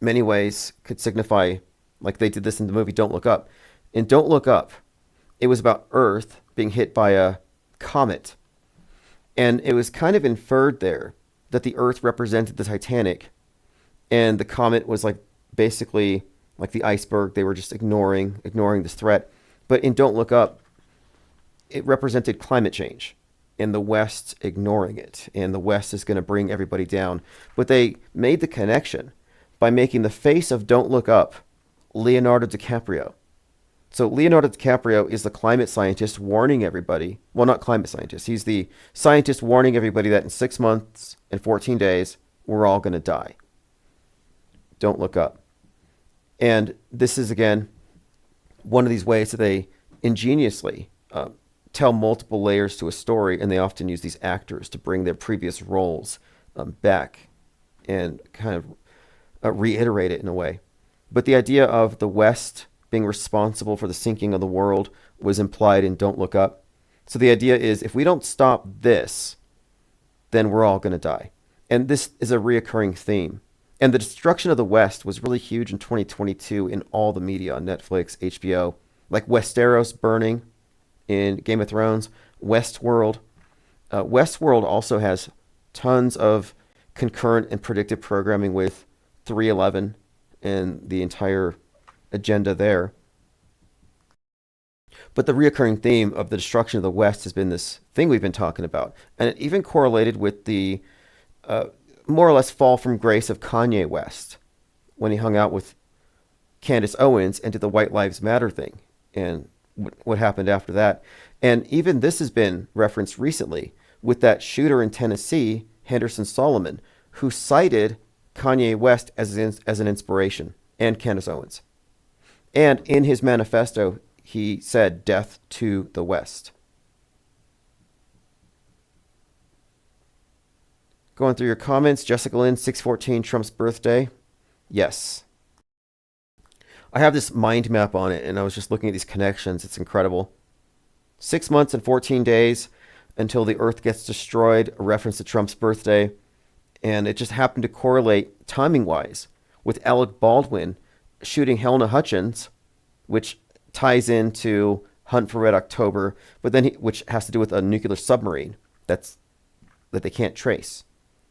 many ways could signify, like they did this in the movie Don't Look Up. In Don't Look Up, it was about Earth being hit by a comet. And it was kind of inferred there that the Earth represented the Titanic, and the comet was like basically like the iceberg. They were just ignoring this threat. But in Don't Look Up, it represented climate change and the West ignoring it. And the West is going to bring everybody down. But they made the connection by making the face of Don't Look Up Leonardo DiCaprio. So Leonardo DiCaprio is the climate scientist warning everybody. Well, not climate scientist. He's the scientist warning everybody that in 6 months and 14 days, we're all going to die. Don't look up. And this is, again, one of these ways that they ingeniously tell multiple layers to a story, and they often use these actors to bring their previous roles back and kind of reiterate it in a way. But the idea of the West being responsible for the sinking of the world was implied in Don't Look Up. So the idea is, if we don't stop this, then we're all going to die. And this is a reoccurring theme. And the destruction of the West was really huge in 2022 in all the media on Netflix, HBO, like Westeros burning in Game of Thrones, Westworld. Westworld also has tons of concurrent and predictive programming with 311 and the entire agenda there. But the reoccurring theme of the destruction of the West has been this thing we've been talking about. And it even correlated with the more or less fall from grace of Kanye West when he hung out with Candace Owens and did the White Lives Matter thing and what happened after that. And even this has been referenced recently with that shooter in Tennessee, Henderson Solomon, who cited Kanye West as an inspiration, and Candace Owens. And in his manifesto, he said, "Death to the West." Going through your comments, Jessica Lynn, 6/14, Trump's birthday. Yes. I have this mind map on it, and I was just looking at these connections. It's incredible. 6 months and 14 days until the Earth gets destroyed, a reference to Trump's birthday. And it just happened to correlate timing-wise with Alec Baldwin shooting Helena Hutchins, which ties into Hunt for Red October, but then which has to do with a nuclear submarine that they can't trace.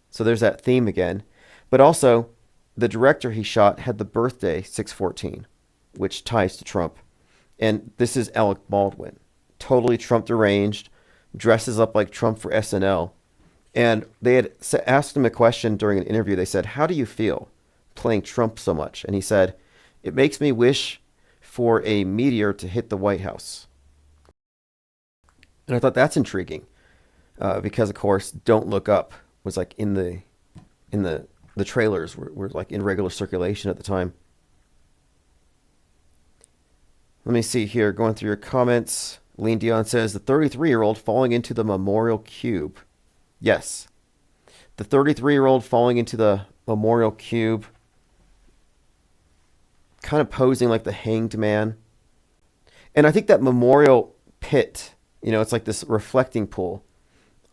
So there's that theme again. But also, the director he shot had the birthday 6/14, which ties to Trump. And this is Alec Baldwin, totally Trump deranged, dresses up like Trump for SNL. And they had asked him a question during an interview. They said, "How do you feel playing Trump so much?" And he said, "It makes me wish for a meteor to hit the White House." And I thought that's intriguing because, of course, Don't Look Up was like in the trailers were like in regular circulation at the time. Let me see here. Going through your comments. Lean Dion says, the 33-year-old falling into the memorial cube. Yes. The 33-year-old falling into the memorial cube, kind of posing like the hanged man. And I think that memorial pit, it's like this reflecting pool.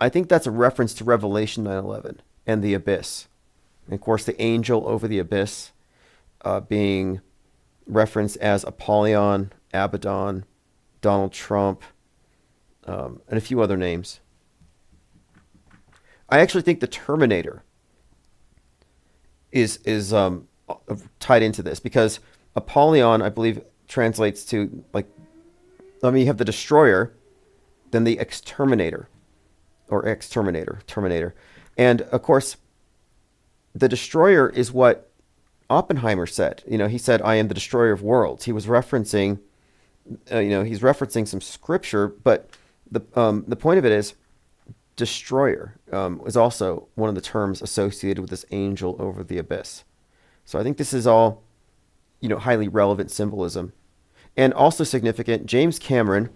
I think that's a reference to Revelation 9/11 and the abyss. And of course, the angel over the abyss being referenced as Apollyon, Abaddon, Donald Trump, and a few other names. I actually think the Terminator is tied into this because Apollyon, I believe, translates to you have the destroyer, then the exterminator, Terminator. And of course, the destroyer is what Oppenheimer said. He said, "I am the destroyer of worlds." He was referencing he's referencing some scripture, but the point of it is destroyer is also one of the terms associated with this angel over the abyss. So I think this is all, highly relevant symbolism. And also significant, James Cameron,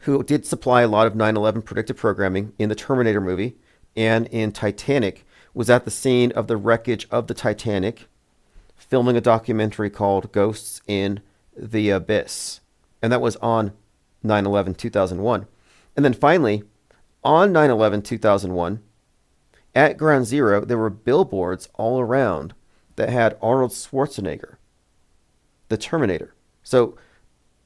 who did supply a lot of 9/11 predictive programming in the Terminator movie and in Titanic, was at the scene of the wreckage of the Titanic, filming a documentary called Ghosts in the Abyss. And that was on 9/11 2001. And then finally, on 9/11 2001, at Ground Zero, there were billboards all around that had Arnold Schwarzenegger, the Terminator. So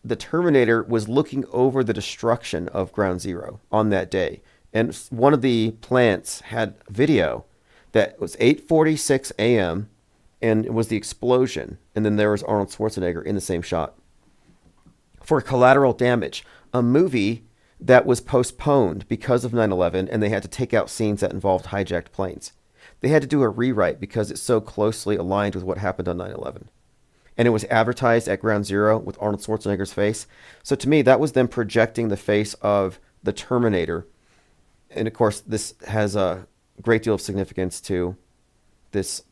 the Terminator was looking over the destruction of Ground Zero on that day. And one of the plants had video that was 8:46 a.m. and it was the explosion. And then there was Arnold Schwarzenegger in the same shot. For Collateral Damage, a movie that was postponed because of 9/11 and they had to take out scenes that involved hijacked planes. They had to do a rewrite because it's so closely aligned with what happened on 9/11. And it was advertised at Ground Zero with Arnold Schwarzenegger's face. So to me, that was them projecting the face of the Terminator. And of course, this has a great deal of significance to this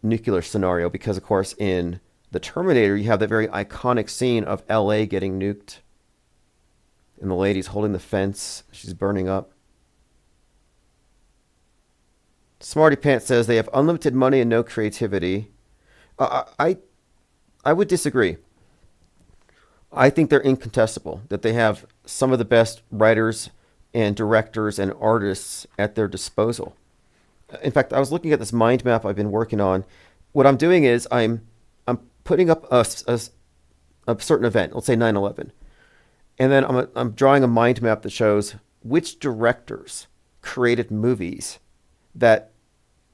nuclear scenario because, of course, in the Terminator, you have that very iconic scene of LA getting nuked. And the lady's holding the fence. She's burning up. Smarty Pants says they have unlimited money and no creativity. I would disagree. I think they're incontestable, that they have some of the best writers and directors and artists at their disposal. In fact, I was looking at this mind map I've been working on. What I'm doing is I'm putting up a certain event, let's say 9/11. And then I'm drawing a mind map that shows which directors created movies that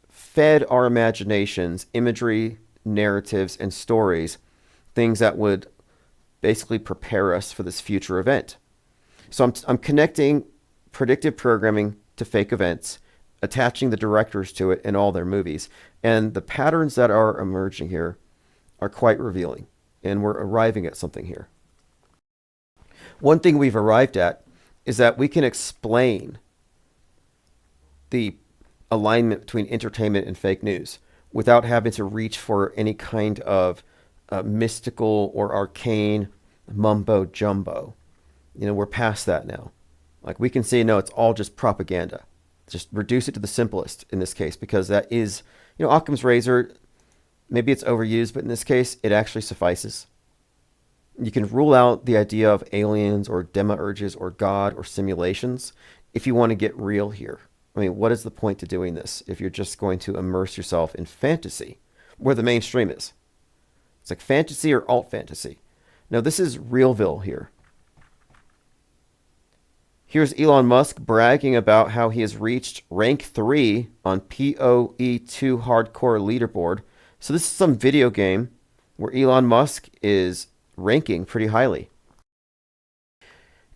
fed our imaginations, imagery, narratives, and stories, things that would basically prepare us for this future event. So I'm connecting predictive programming to fake events, attaching the directors to it in all their movies. And the patterns that are emerging here are quite revealing. And we're arriving at something here. One thing we've arrived at is that we can explain the alignment between entertainment and fake news without having to reach for any kind of mystical or arcane mumbo jumbo. We're past that now. Like we can say, no, it's all just propaganda. Just reduce it to the simplest in this case, because that is, Occam's razor, maybe it's overused, but in this case, it actually suffices. You can rule out the idea of aliens or demiurges or God or simulations if you want to get real here. I mean, what is the point to doing this if you're just going to immerse yourself in fantasy where the mainstream is? It's like fantasy or alt fantasy. Now, this is Realville here. Here's Elon Musk bragging about how he has reached rank 3 on PoE2 hardcore leaderboard. So this is some video game where Elon Musk is ranking pretty highly.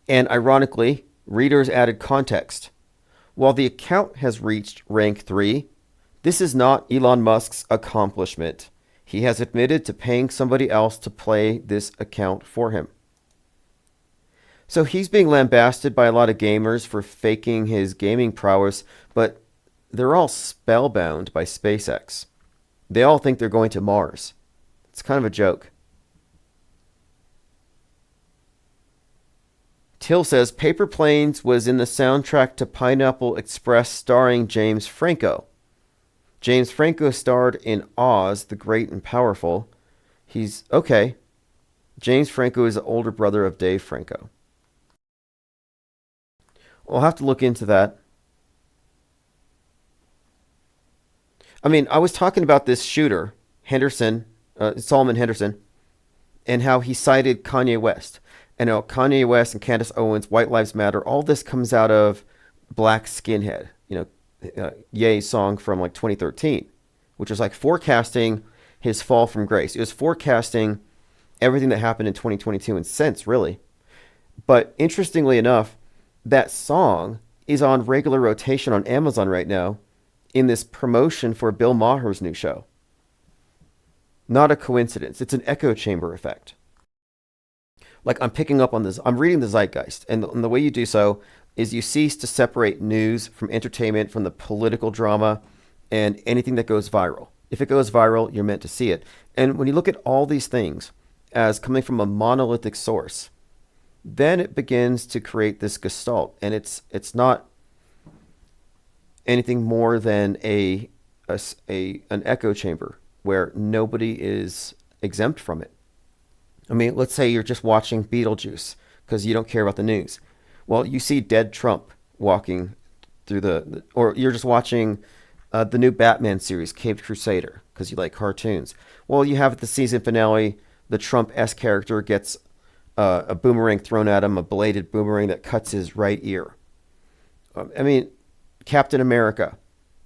And ironically, readers added context. While the account has reached rank 3, this is not Elon Musk's accomplishment. He has admitted to paying somebody else to play this account for him. So he's being lambasted by a lot of gamers for faking his gaming prowess, but they're all spellbound by SpaceX. They all think they're going to Mars. It's kind of a joke. Till says Paper Planes was in the soundtrack to Pineapple Express starring James Franco. James Franco starred in Oz, the Great and Powerful. He's okay. James Franco is the older brother of Dave Franco. I'll have to look into that. I mean, I was talking about this shooter, Henderson, Solomon Henderson, and how he cited Kanye West. And Kanye West and Candace Owens, White Lives Matter, all this comes out of Black Skinhead, Ye's song from like 2013, which was like forecasting his fall from grace. It was forecasting everything that happened in 2022 and since, really. But interestingly enough, that song is on regular rotation on Amazon right now in this promotion for Bill Maher's new show. Not a coincidence. It's an echo chamber effect. Like I'm picking up on this. I'm reading the zeitgeist, and the way you do so is you cease to separate news from entertainment, from the political drama, and anything that goes viral. If it goes viral, you're meant to see it. And when you look at all these things as coming from a monolithic source, then it begins to create this gestalt, and it's not anything more than an echo chamber where nobody is exempt from it. I mean, let's say you're just watching Beetlejuice because you don't care about the news. Well, you see dead Trump walking through or you're just watching the new Batman series, Caped Crusader, because you like cartoons. Well, you have at the season finale, the Trump-esque character gets a boomerang thrown at him, a bladed boomerang that cuts his right ear. I mean, Captain America,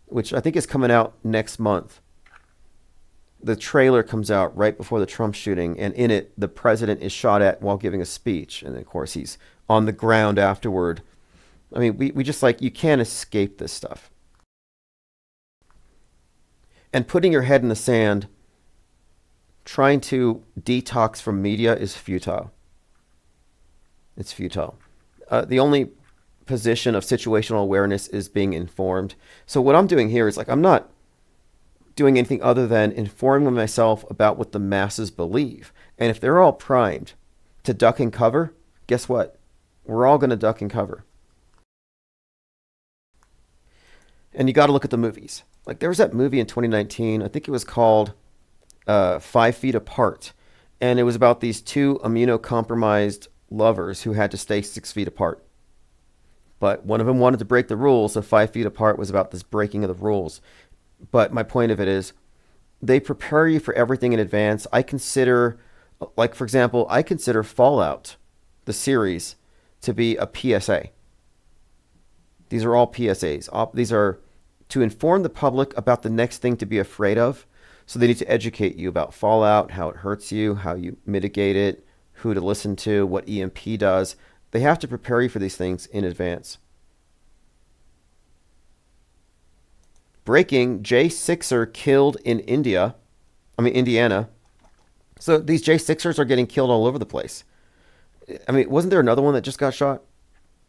which I think is coming out next month. The trailer comes out right before the Trump shooting, and in it, the president is shot at while giving a speech. And of course, he's on the ground afterward. I mean, we just like, you can't escape this stuff. And putting your head in the sand, trying to detox from media is futile. It's futile. The only position of situational awareness is being informed. So what I'm doing here is like, I'm not doing anything other than informing myself about what the masses believe. And if they're all primed to duck and cover, guess what? We're all going to duck and cover. And you got to look at the movies. Like there was that movie in 2019, I think it was called 5 Feet Apart. And it was about these two immunocompromised lovers who had to stay 6 feet apart. But one of them wanted to break the rules, so 5 feet apart was about this breaking of the rules. But my point of it is, they prepare you for everything in advance. I consider, like for example, I consider Fallout, the series, to be a PSA. These are all PSAs. These are to inform the public about the next thing to be afraid of. So they need to educate you about Fallout, how it hurts you, how you mitigate it, who to listen to, what EMP does. They have to prepare you for these things in advance. Breaking, J6er killed in Indiana. So these J6ers are getting killed all over the place. I mean, wasn't there another one that just got shot?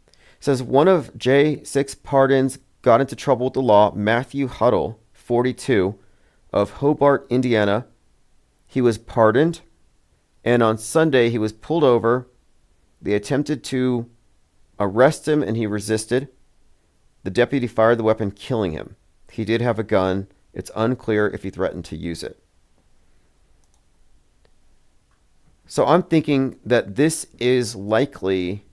It says one of J6 pardons got into trouble with the law. Matthew Huddle, 42, of Hobart, Indiana. He was pardoned, and on Sunday he was pulled over. They attempted to arrest him, and he resisted. The deputy fired the weapon, killing him. He did have a gun. It's unclear if he threatened to use it. So I'm thinking that this is likely,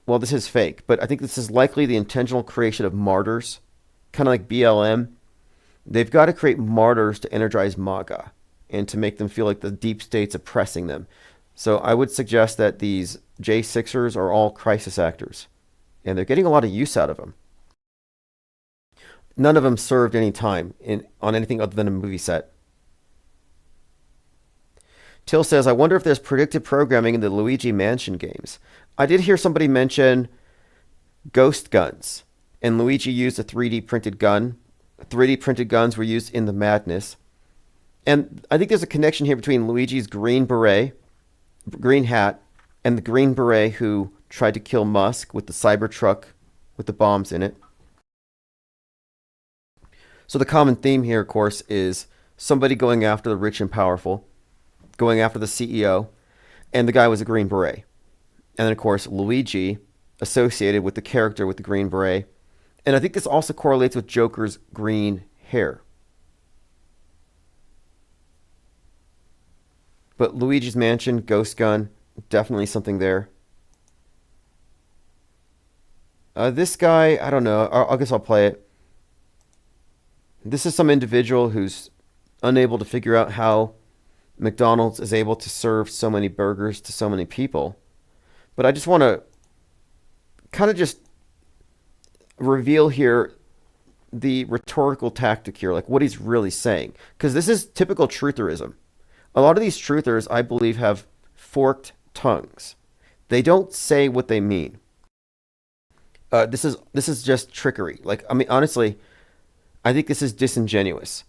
well, this is fake, but I think this is likely the intentional creation of martyrs, kind of like BLM. They've got to create martyrs to energize MAGA and to make them feel like the deep state's oppressing them. So I would suggest that these J6ers are all crisis actors, and they're getting a lot of use out of them. None of them served any time on anything other than a movie set. Till says, I wonder if there's predictive programming in the Luigi Mansion games. I did hear somebody mention ghost guns, and Luigi used a 3D printed gun. 3D printed guns were used in the Madness. And I think there's a connection here between Luigi's green hat, and the Green Beret who tried to kill Musk with the Cybertruck with the bombs in it. So the common theme here, of course, is somebody going after the rich and powerful, going after the CEO, and the guy was a Green Beret. And then, of course, Luigi associated with the character with the Green Beret. And I think this also correlates with Joker's green hair. But Luigi's Mansion, Ghost Gun, definitely something there. This guy, I don't know. I guess I'll play it. This is some individual who's unable to figure out how McDonald's is able to serve so many burgers to so many people. But I just want to kind of just reveal here the rhetorical tactic here, like what he's really saying. Because this is typical trutherism. A lot of these truthers, I believe, have forked tongues. They don't say what they mean. This is just trickery. Like, I mean, honestly, I think this is disingenuous.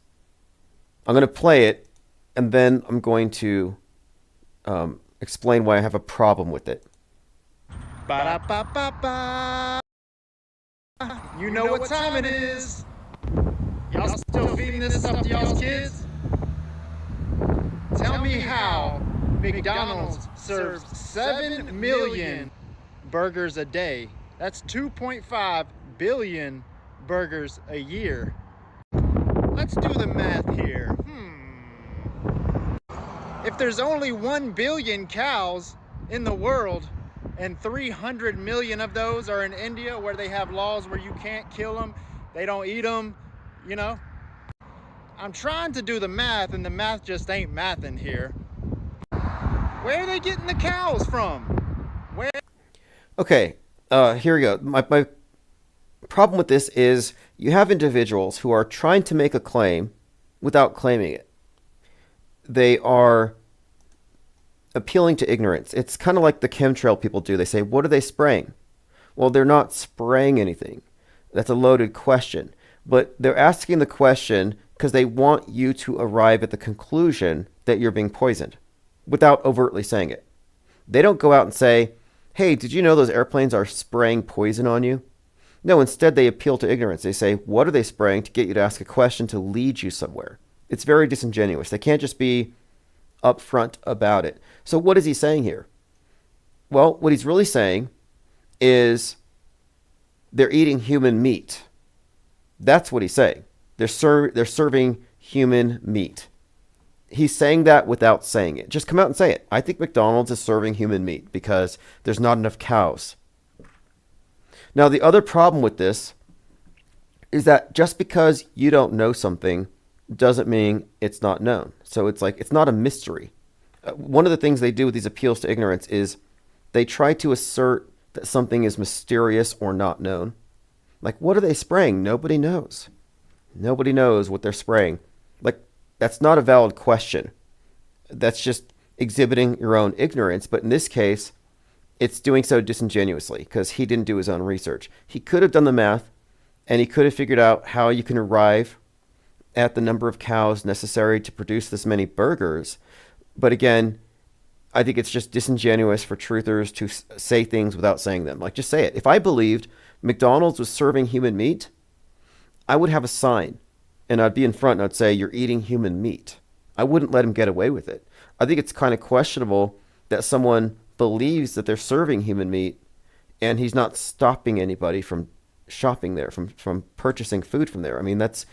I'm going to play it, and then I'm going to explain why I have a problem with it. Ba-da-ba-ba-ba. You know what time it is. Y'all still feeding this stuff to y'all's kids? Tell me how McDonald's serves 7 million burgers a day. That's 2.5 billion burgers a year. Let's do the math here. If there's only 1 billion cows in the world, and 300 million of those are in India, where they have laws where you can't kill them, they don't eat them, you know? I'm trying to do the math, and the math just ain't mathing here. Where are they getting the cows from? Where? Okay, here we go. My problem with this is you have individuals who are trying to make a claim without claiming it. They are appealing to ignorance. It's kind of like the chemtrail people do. They say, what are they spraying? Well, they're not spraying anything. That's a loaded question. But they're asking the question because they want you to arrive at the conclusion that you're being poisoned without overtly saying it. They don't go out and say, hey, did you know those airplanes are spraying poison on you? No, instead they appeal to ignorance. They say, what are they spraying, to get you to ask a question to lead you somewhere. It's very disingenuous. They can't just be upfront about it. So what is he saying here? Well, what he's really saying is they're eating human meat. That's what he's saying. They're serving human meat. He's saying that without saying it. Just come out and say it. I think McDonald's is serving human meat because there's not enough cows. Now, the other problem with this is that just because you don't know something doesn't mean it's not known. So it's like, it's not a mystery. One of the things they do with these appeals to ignorance is they try to assert that something is mysterious or not known. Like, what are they spraying? Nobody knows. Nobody knows what they're spraying. Like, that's not a valid question. That's just exhibiting your own ignorance. But in this case, it's doing so disingenuously because he didn't do his own research. He could have done the math, and he could have figured out how you can arrive at the number of cows necessary to produce this many burgers. But again, I think it's just disingenuous for truthers to say things without saying them. Like, just say it. If I believed McDonald's was serving human meat, I would have a sign, and I'd be in front and I'd say, you're eating human meat. I wouldn't let him get away with it. I think it's kind of questionable that someone believes that they're serving human meat and he's not stopping anybody from shopping there, from purchasing food from there. I mean, that's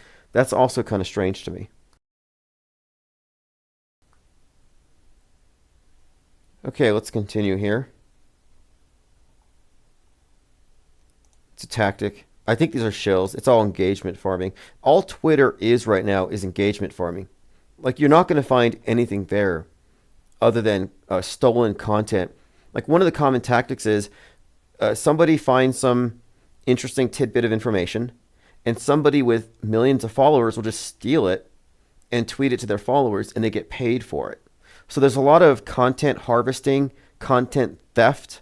also kind of strange to me. Okay, let's continue here. It's a tactic. I think these are shills. It's all engagement farming. All Twitter is right now is engagement farming. Like, you're not going to find anything there other than stolen content. Like, one of the common tactics is somebody finds some interesting tidbit of information, and somebody with millions of followers will just steal it and tweet it to their followers, and they get paid for it. So there's a lot of content harvesting, content theft,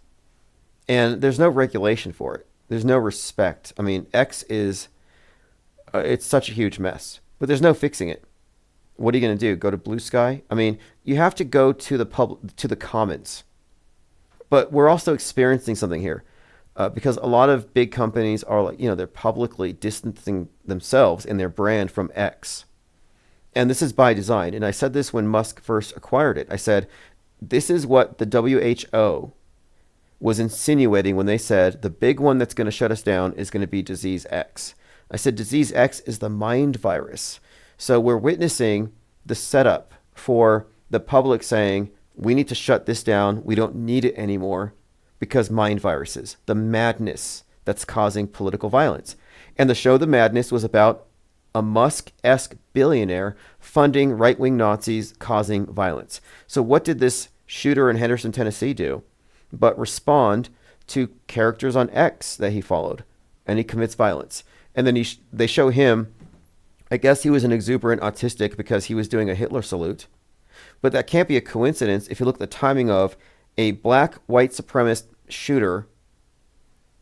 and there's no regulation for it. There's no respect. I mean, X is, it's such a huge mess, but there's no fixing it. What are you going to do? Go to Blue Sky? I mean, you have to go to the comments. But we're also experiencing something here because a lot of big companies are like, they're publicly distancing themselves and their brand from X. And this is by design. And I said this when Musk first acquired it. I said, this is what the WHO was insinuating when they said the big one that's going to shut us down is going to be disease X. I said disease X is the mind virus. So we're witnessing the setup for the public saying, we need to shut this down. We don't need it anymore because mind viruses, the madness that's causing political violence. And the show The Madness was about a Musk-esque billionaire funding right-wing Nazis causing violence. So what did this shooter in Henderson, Tennessee do but respond to characters on X that he followed, and he commits violence. And then they show him, I guess he was an exuberant autistic because he was doing a Hitler salute. But that can't be a coincidence if you look at the timing of a black white supremacist shooter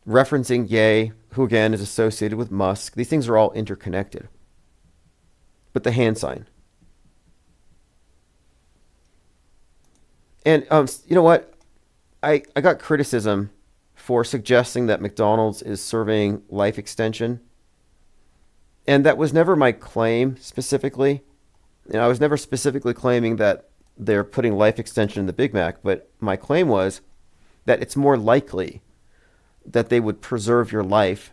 referencing Ye, who again is associated with Musk. These things are all interconnected. But the hand sign. And you know what? I got criticism for suggesting that McDonald's is serving life extension, and that was never my claim specifically. I was never specifically claiming that they're putting life extension in the Big Mac, but my claim was that it's more likely that they would preserve your life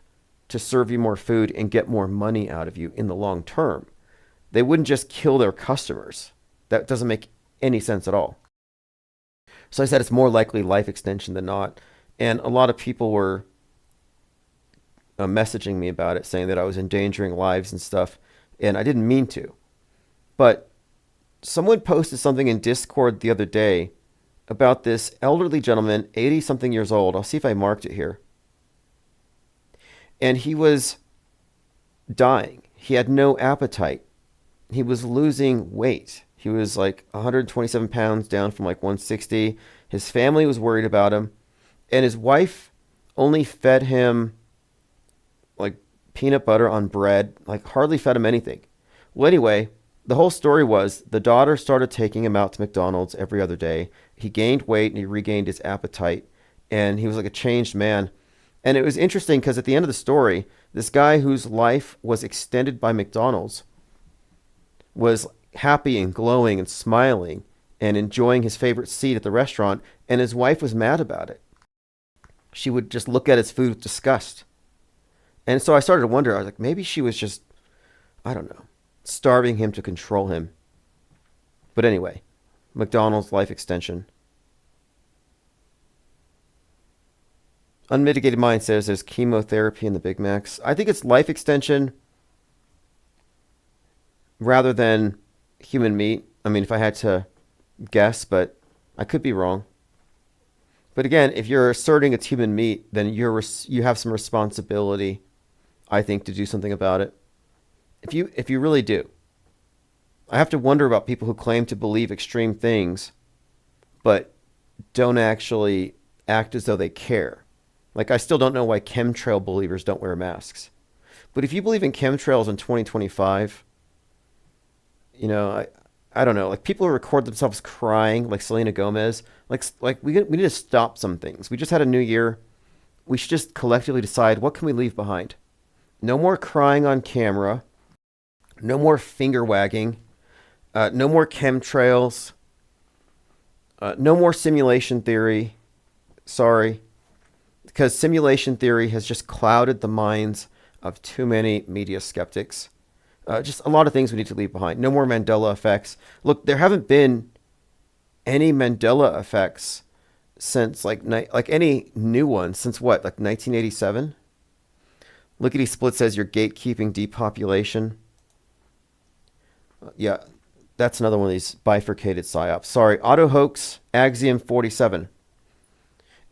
to serve you more food and get more money out of you in the long term. They wouldn't just kill their customers. That doesn't make any sense at all. So I said it's more likely life extension than not. And a lot of people were messaging me about it, saying that I was endangering lives and stuff. And I didn't mean to. But someone posted something in Discord the other day about this elderly gentleman, 80 something years old. I'll see if I marked it here. And he was dying. He had no appetite. He was losing weight. He was like 127 pounds down from like 160. His family was worried about him. And his wife only fed him like peanut butter on bread, like hardly fed him anything. Well, anyway, the whole story was the daughter started taking him out to McDonald's every other day. He gained weight and he regained his appetite. And he was like a changed man. And it was interesting because at the end of the story, this guy whose life was extended by McDonald's was happy and glowing and smiling and enjoying his favorite seat at the restaurant, and his wife was mad about it. She would just look at his food with disgust. And so I started to wonder, I was like, maybe she was just, I don't know, starving him to control him. But anyway, McDonald's life extension. Unmitigated Mind says there's chemotherapy in the Big Macs. I think it's life extension rather than human meat. I mean, if I had to guess, but I could be wrong. But again, if you're asserting it's human meat, then you have some responsibility, I think, to do something about it. If you really do. I have to wonder about people who claim to believe extreme things, but don't actually act as though they care. Like, I still don't know why chemtrail believers don't wear masks. But if you believe in chemtrails in 2025, I don't know. Like, people who record themselves crying, like Selena Gomez, like we need to stop some things. We just had a new year. We should just collectively decide, what can we leave behind? No more crying on camera. No more finger wagging. No more chemtrails. No more simulation theory. Sorry. Because simulation theory has just clouded the minds of too many media skeptics. Just a lot of things we need to leave behind. No more Mandela effects. Look, there haven't been any Mandela effects since like any new one since what, like 1987? Lickety Split says you're gatekeeping depopulation. Yeah, that's another one of these bifurcated psyops. Sorry, Auto Hoax, Axiom 47.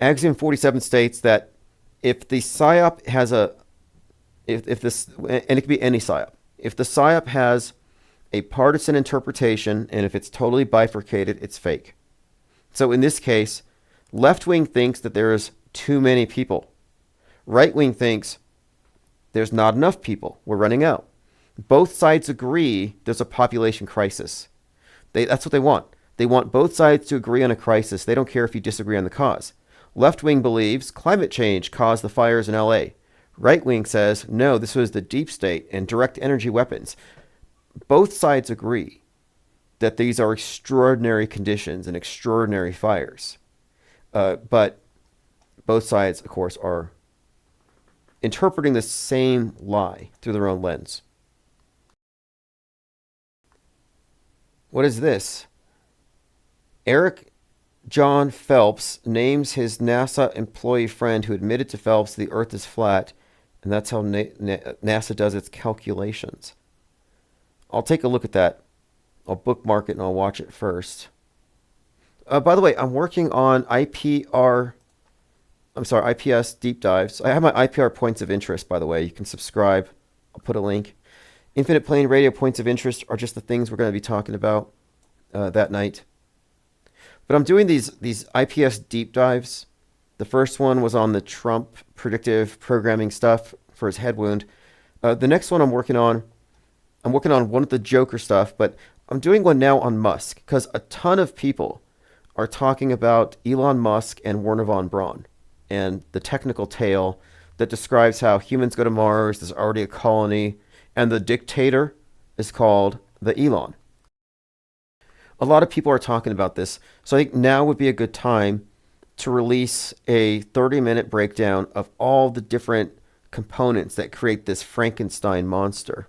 Axiom 47 states that if the psyop has if this, and it could be any psyop, if the psyop has a partisan interpretation and if it's totally bifurcated, it's fake. So in this case, left wing thinks that there is too many people. Right wing thinks there's not enough people. We're running out. Both sides agree there's a population crisis. That's what they want. They want both sides to agree on a crisis. They don't care if you disagree on the cause. Left wing believes climate change caused the fires in LA. Right wing says, no, this was the deep state and direct energy weapons. Both sides agree that these are extraordinary conditions and extraordinary fires. But both sides, of course, are interpreting the same lie through their own lens. What is this? Eric John Phelps names his NASA employee friend who admitted to Phelps the Earth is flat, and that's how NASA does its calculations. I'll take a look at that. I'll bookmark it and I'll watch it first. By the way, I'm working on IPS deep dives. I have my IPR points of interest, by the way. You can subscribe. I'll put a link. Infinite Plane Radio points of interest are just the things we're going to be talking about that night. But I'm doing these IPS deep dives. The first one was on the Trump predictive programming stuff for his head wound. The next one I'm working on one of the Joker stuff, but I'm doing one now on Musk because a ton of people are talking about Elon Musk and Wernher von Braun and the technical tale that describes how humans go to Mars, there's already a colony, and the dictator is called the Elon. A lot of people are talking about this, so I think now would be a good time to release a 30-minute breakdown of all the different components that create this Frankenstein monster.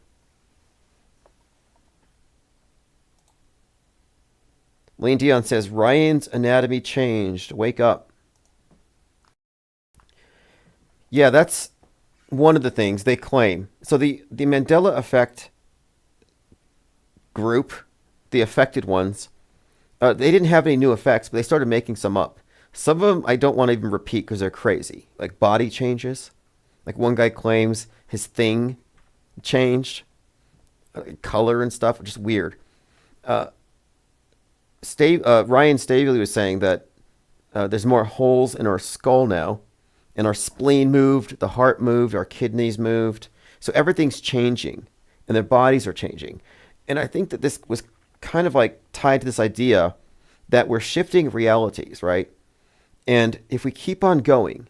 Lane Dion says, Ryan's anatomy changed. Wake up. Yeah, that's one of the things they claim. So the Mandela effect group, the affected ones, they didn't have any new effects, but they started making some up. Some of them I don't want to even repeat because they're crazy. Like body changes. Like one guy claims his thing changed. Color and stuff, just weird. Ryan Stavely was saying that there's more holes in our skull now, and our spleen moved, the heart moved, our kidneys moved. So everything's changing, and their bodies are changing. And I think that this was kind of like tied to this idea that we're shifting realities, right? And if we keep on going,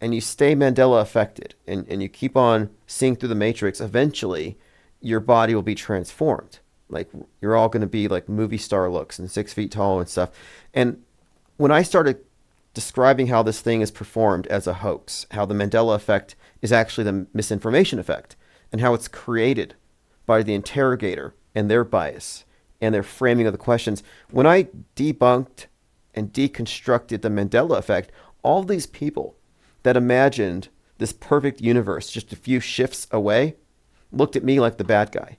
and you stay Mandela affected, and you keep on seeing through the matrix, eventually your body will be transformed. Like you're all going to be like movie star looks and 6 feet tall and stuff. And when I started describing how this thing is performed as a hoax, how the Mandela effect is actually the misinformation effect, and how it's created by the interrogator and their bias and their framing of the questions, when I debunked and deconstructed the Mandela effect, all these people that imagined this perfect universe just a few shifts away looked at me like the bad guy.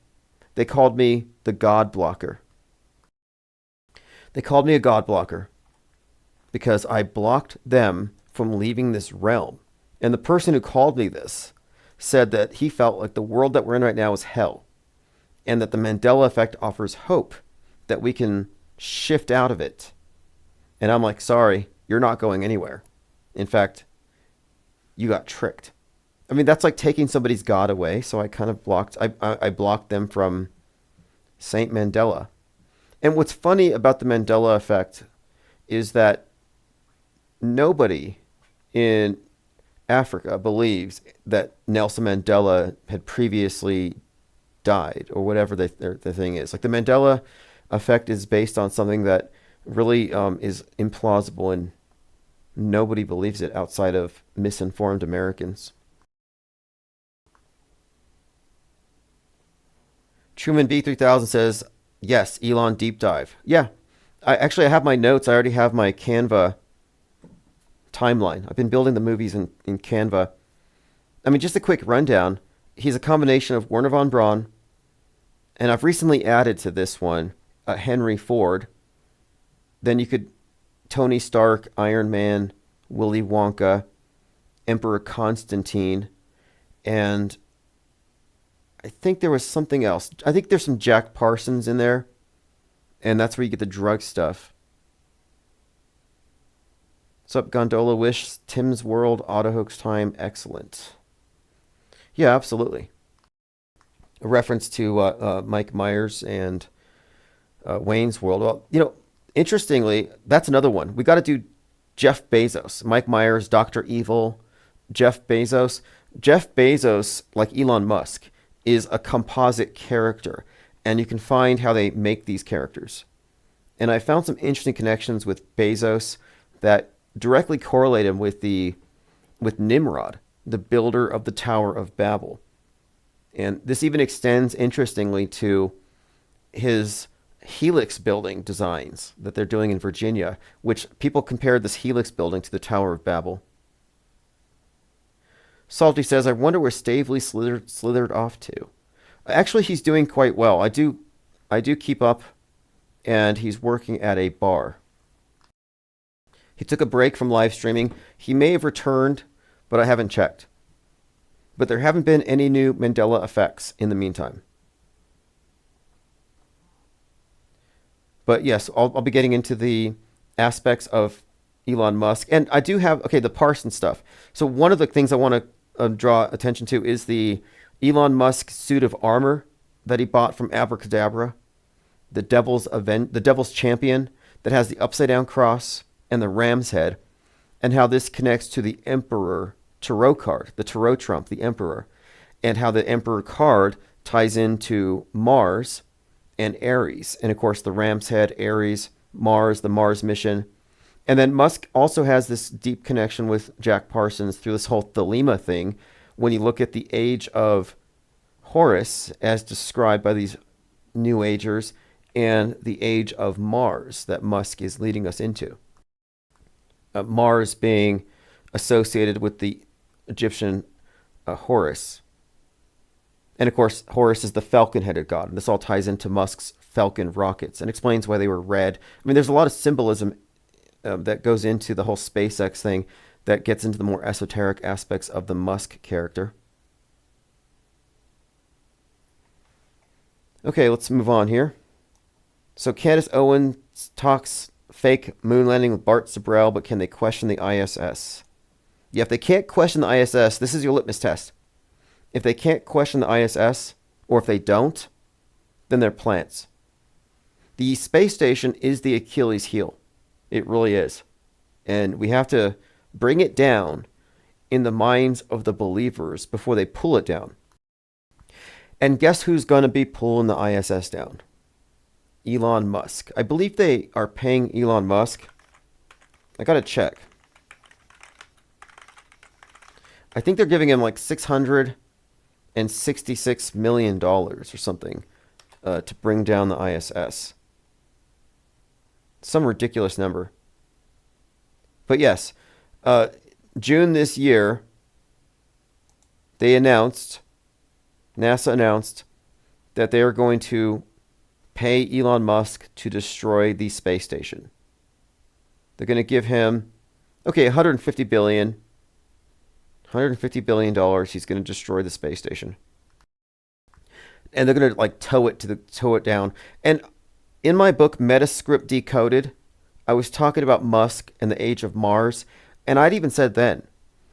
They called me the God blocker. They called me a God blocker because I blocked them from leaving this realm. And the person who called me this said that he felt like the world that we're in right now is hell, and that the Mandela effect offers hope that we can shift out of it. And I'm like, sorry, you're not going anywhere. In fact, you got tricked. I mean, that's like taking somebody's God away. So I kind of I blocked them from Saint Mandela. And what's funny about the Mandela effect is that nobody in Africa believes that Nelson Mandela had previously died or whatever the thing is. Like the Mandela effect is based on something that really is implausible, and nobody believes it outside of misinformed Americans. Truman B3000 says, yes, Elon deep dive. Yeah, I have my notes. I already have my Canva timeline. I've been building the movies in Canva. I mean, just a quick rundown. He's a combination of Wernher von Braun, and I've recently added to this one Henry Ford. Then you could Tony Stark, Iron Man, Willy Wonka, Emperor Constantine, and I think there was something else. I think there's some Jack Parsons in there, and that's where you get the drug stuff. What's up, Gondola Wish? Tim's World, Auto Hoax Time, excellent. Yeah, absolutely. A reference to Mike Myers and Wayne's World. Well, you know, interestingly, that's another one. We got to do Jeff Bezos. Mike Myers, Dr. Evil, Jeff Bezos. Jeff Bezos, like Elon Musk, is a composite character, and you can find how they make these characters. And I found some interesting connections with Bezos that directly correlate him with Nimrod, the builder of the Tower of Babel. And this even extends, interestingly, to his helix building designs that they're doing in Virginia, which people compared this helix building to the Tower of Babel. Salty says, I wonder where Stavely slithered off to. Actually, he's doing quite well. I do keep up, and he's working at a bar. He took a break from live streaming. He may have returned, but I haven't checked. But there haven't been any new Mandela effects in the meantime. But yes, I'll be getting into the aspects of Elon Musk. And I do have, the Parsons stuff. So one of the things I want to draw attention to is the Elon Musk suit of armor that he bought from Abracadabra, the Devil's Champion. that has the upside down cross and the ram's head, and how this connects to the Emperor Tarot card, the Tarot Trump, the Emperor, and how the Emperor card ties into Mars and Aries. And of course, the ram's head, Aries, Mars, the Mars mission. And then Musk also has this deep connection with Jack Parsons through this whole Thelema thing. When you look at the age of Horus, as described by these New Agers, and the age of Mars that Musk is leading us into. Mars being associated with the Egyptian Horus. And of course, Horus is the falcon-headed god. And this all ties into Musk's Falcon rockets and explains why they were red. I mean, there's a lot of symbolism that goes into the whole SpaceX thing that gets into the more esoteric aspects of the Musk character. Okay, let's move on here. So Candace Owens talks fake moon landing with Bart Sibrel, but can they question the ISS? Yeah, if they can't question the ISS, this is your litmus test. If they can't question the ISS, or if they don't, then they're plants. The space station is the Achilles heel. It really is. And we have to bring it down in the minds of the believers before they pull it down. And guess who's going to be pulling the ISS down? Elon Musk. I believe they are paying Elon Musk. I got to check. I think they're giving him like $666 million or something to bring down the ISS. Some ridiculous number. But yes, June this year, NASA announced that they are going to pay Elon Musk to destroy the space station. They're going to give him, $150 billion. $150 billion. He's going to destroy the space station. And they're going to tow it down. And in my book, Metascript Decoded, I was talking about Musk and the age of Mars. And I'd even said then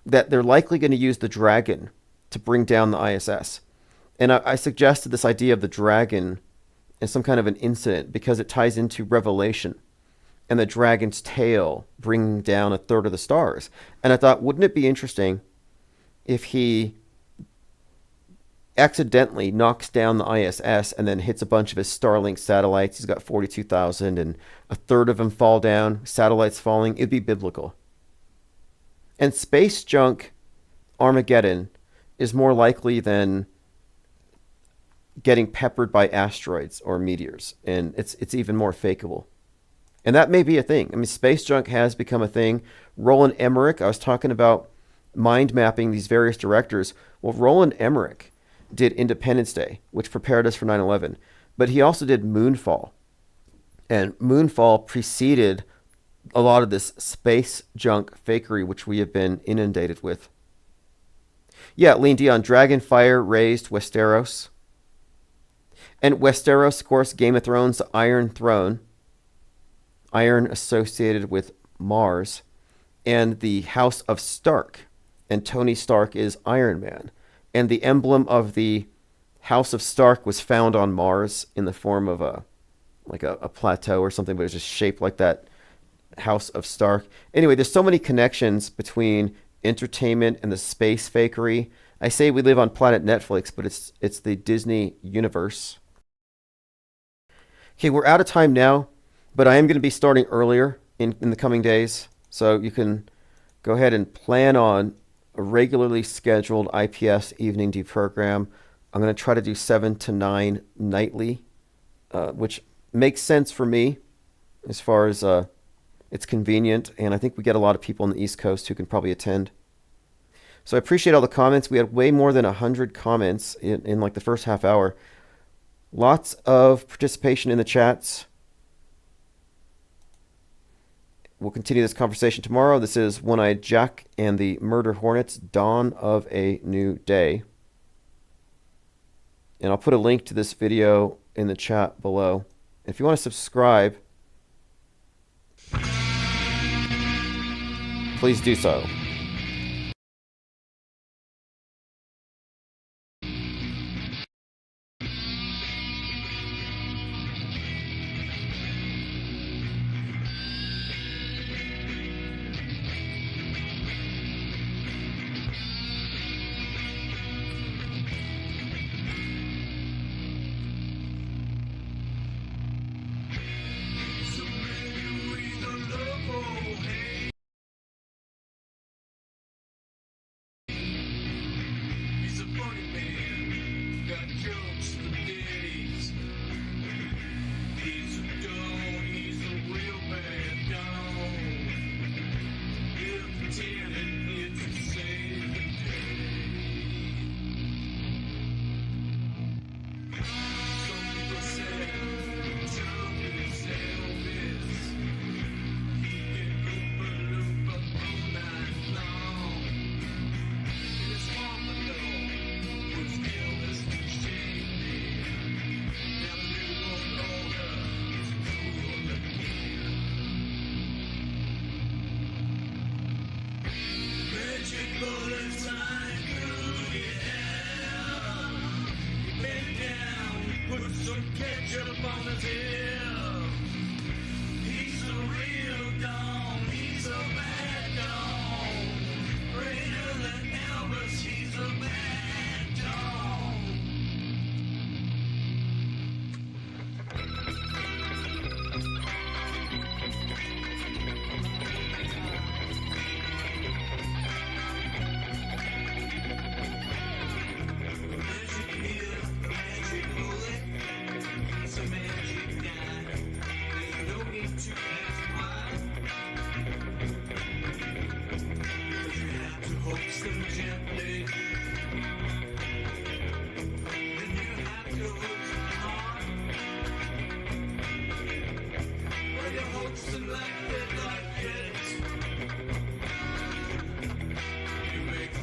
that they're likely going to use the dragon to bring down the ISS. And I suggested this idea of the dragon as some kind of an incident because it ties into Revelation and the dragon's tail bringing down a third of the stars. And I thought, wouldn't it be interesting if he accidentally knocks down the ISS and then hits a bunch of his Starlink satellites? He's got 42,000 and a third of them fall down, satellites falling. It'd be biblical. And space junk Armageddon is more likely than getting peppered by asteroids or meteors, and it's even more fakeable. And that may be a thing. I mean, space junk has become a thing. Roland Emmerich, I was talking about mind mapping these various directors. Well, Roland Emmerich did Independence Day, which prepared us for 9/11, but he also did Moonfall. And Moonfall preceded a lot of this space junk fakery, which we have been inundated with. Yeah, Lean Dion, Dragonfire raised Westeros. And Westeros, of course, Game of Thrones, the Iron Throne. Iron associated with Mars. And the House of Stark. And Tony Stark is Iron Man. And the emblem of the House of Stark was found on Mars in the form of a plateau or something, but it's just shaped like that House of Stark. Anyway, there's so many connections between entertainment and the space fakery. I say we live on planet Netflix, but it's the Disney universe. Okay, we're out of time now, but I am going to be starting earlier in the coming days. So you can go ahead and plan on a regularly scheduled IPS evening deprogram. I'm going to try to do 7 to 9 nightly, which makes sense for me as far as it's convenient. And I think we get a lot of people on the East Coast who can probably attend. So I appreciate all the comments. We had way more than 100 comments in like the first half hour. Lots of participation in the chats. We'll continue this conversation tomorrow. This is One-Eyed Jack and the Murder Hornets, Dawn of a New Day. And I'll put a link to this video in the chat below. If you want to subscribe, please do so.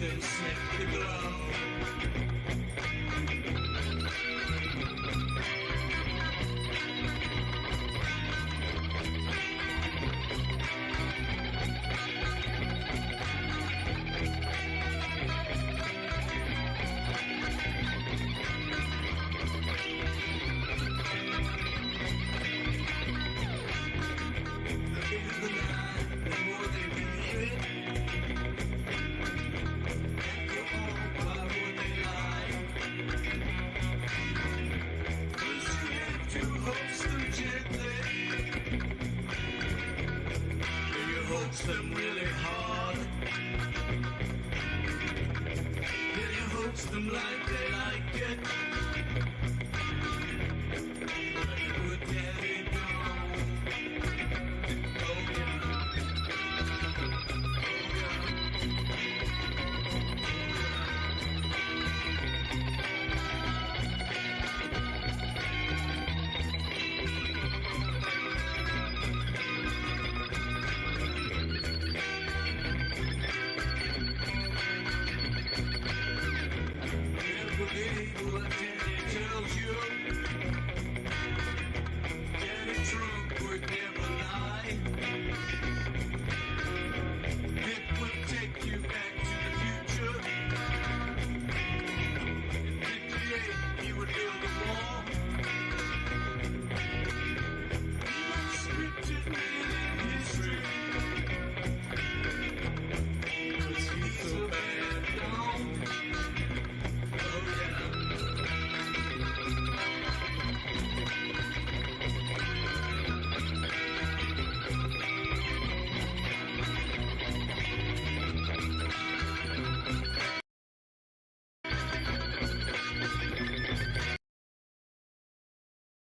them sniff the glow. Them really hard. Yeah, you hoax them like they like it.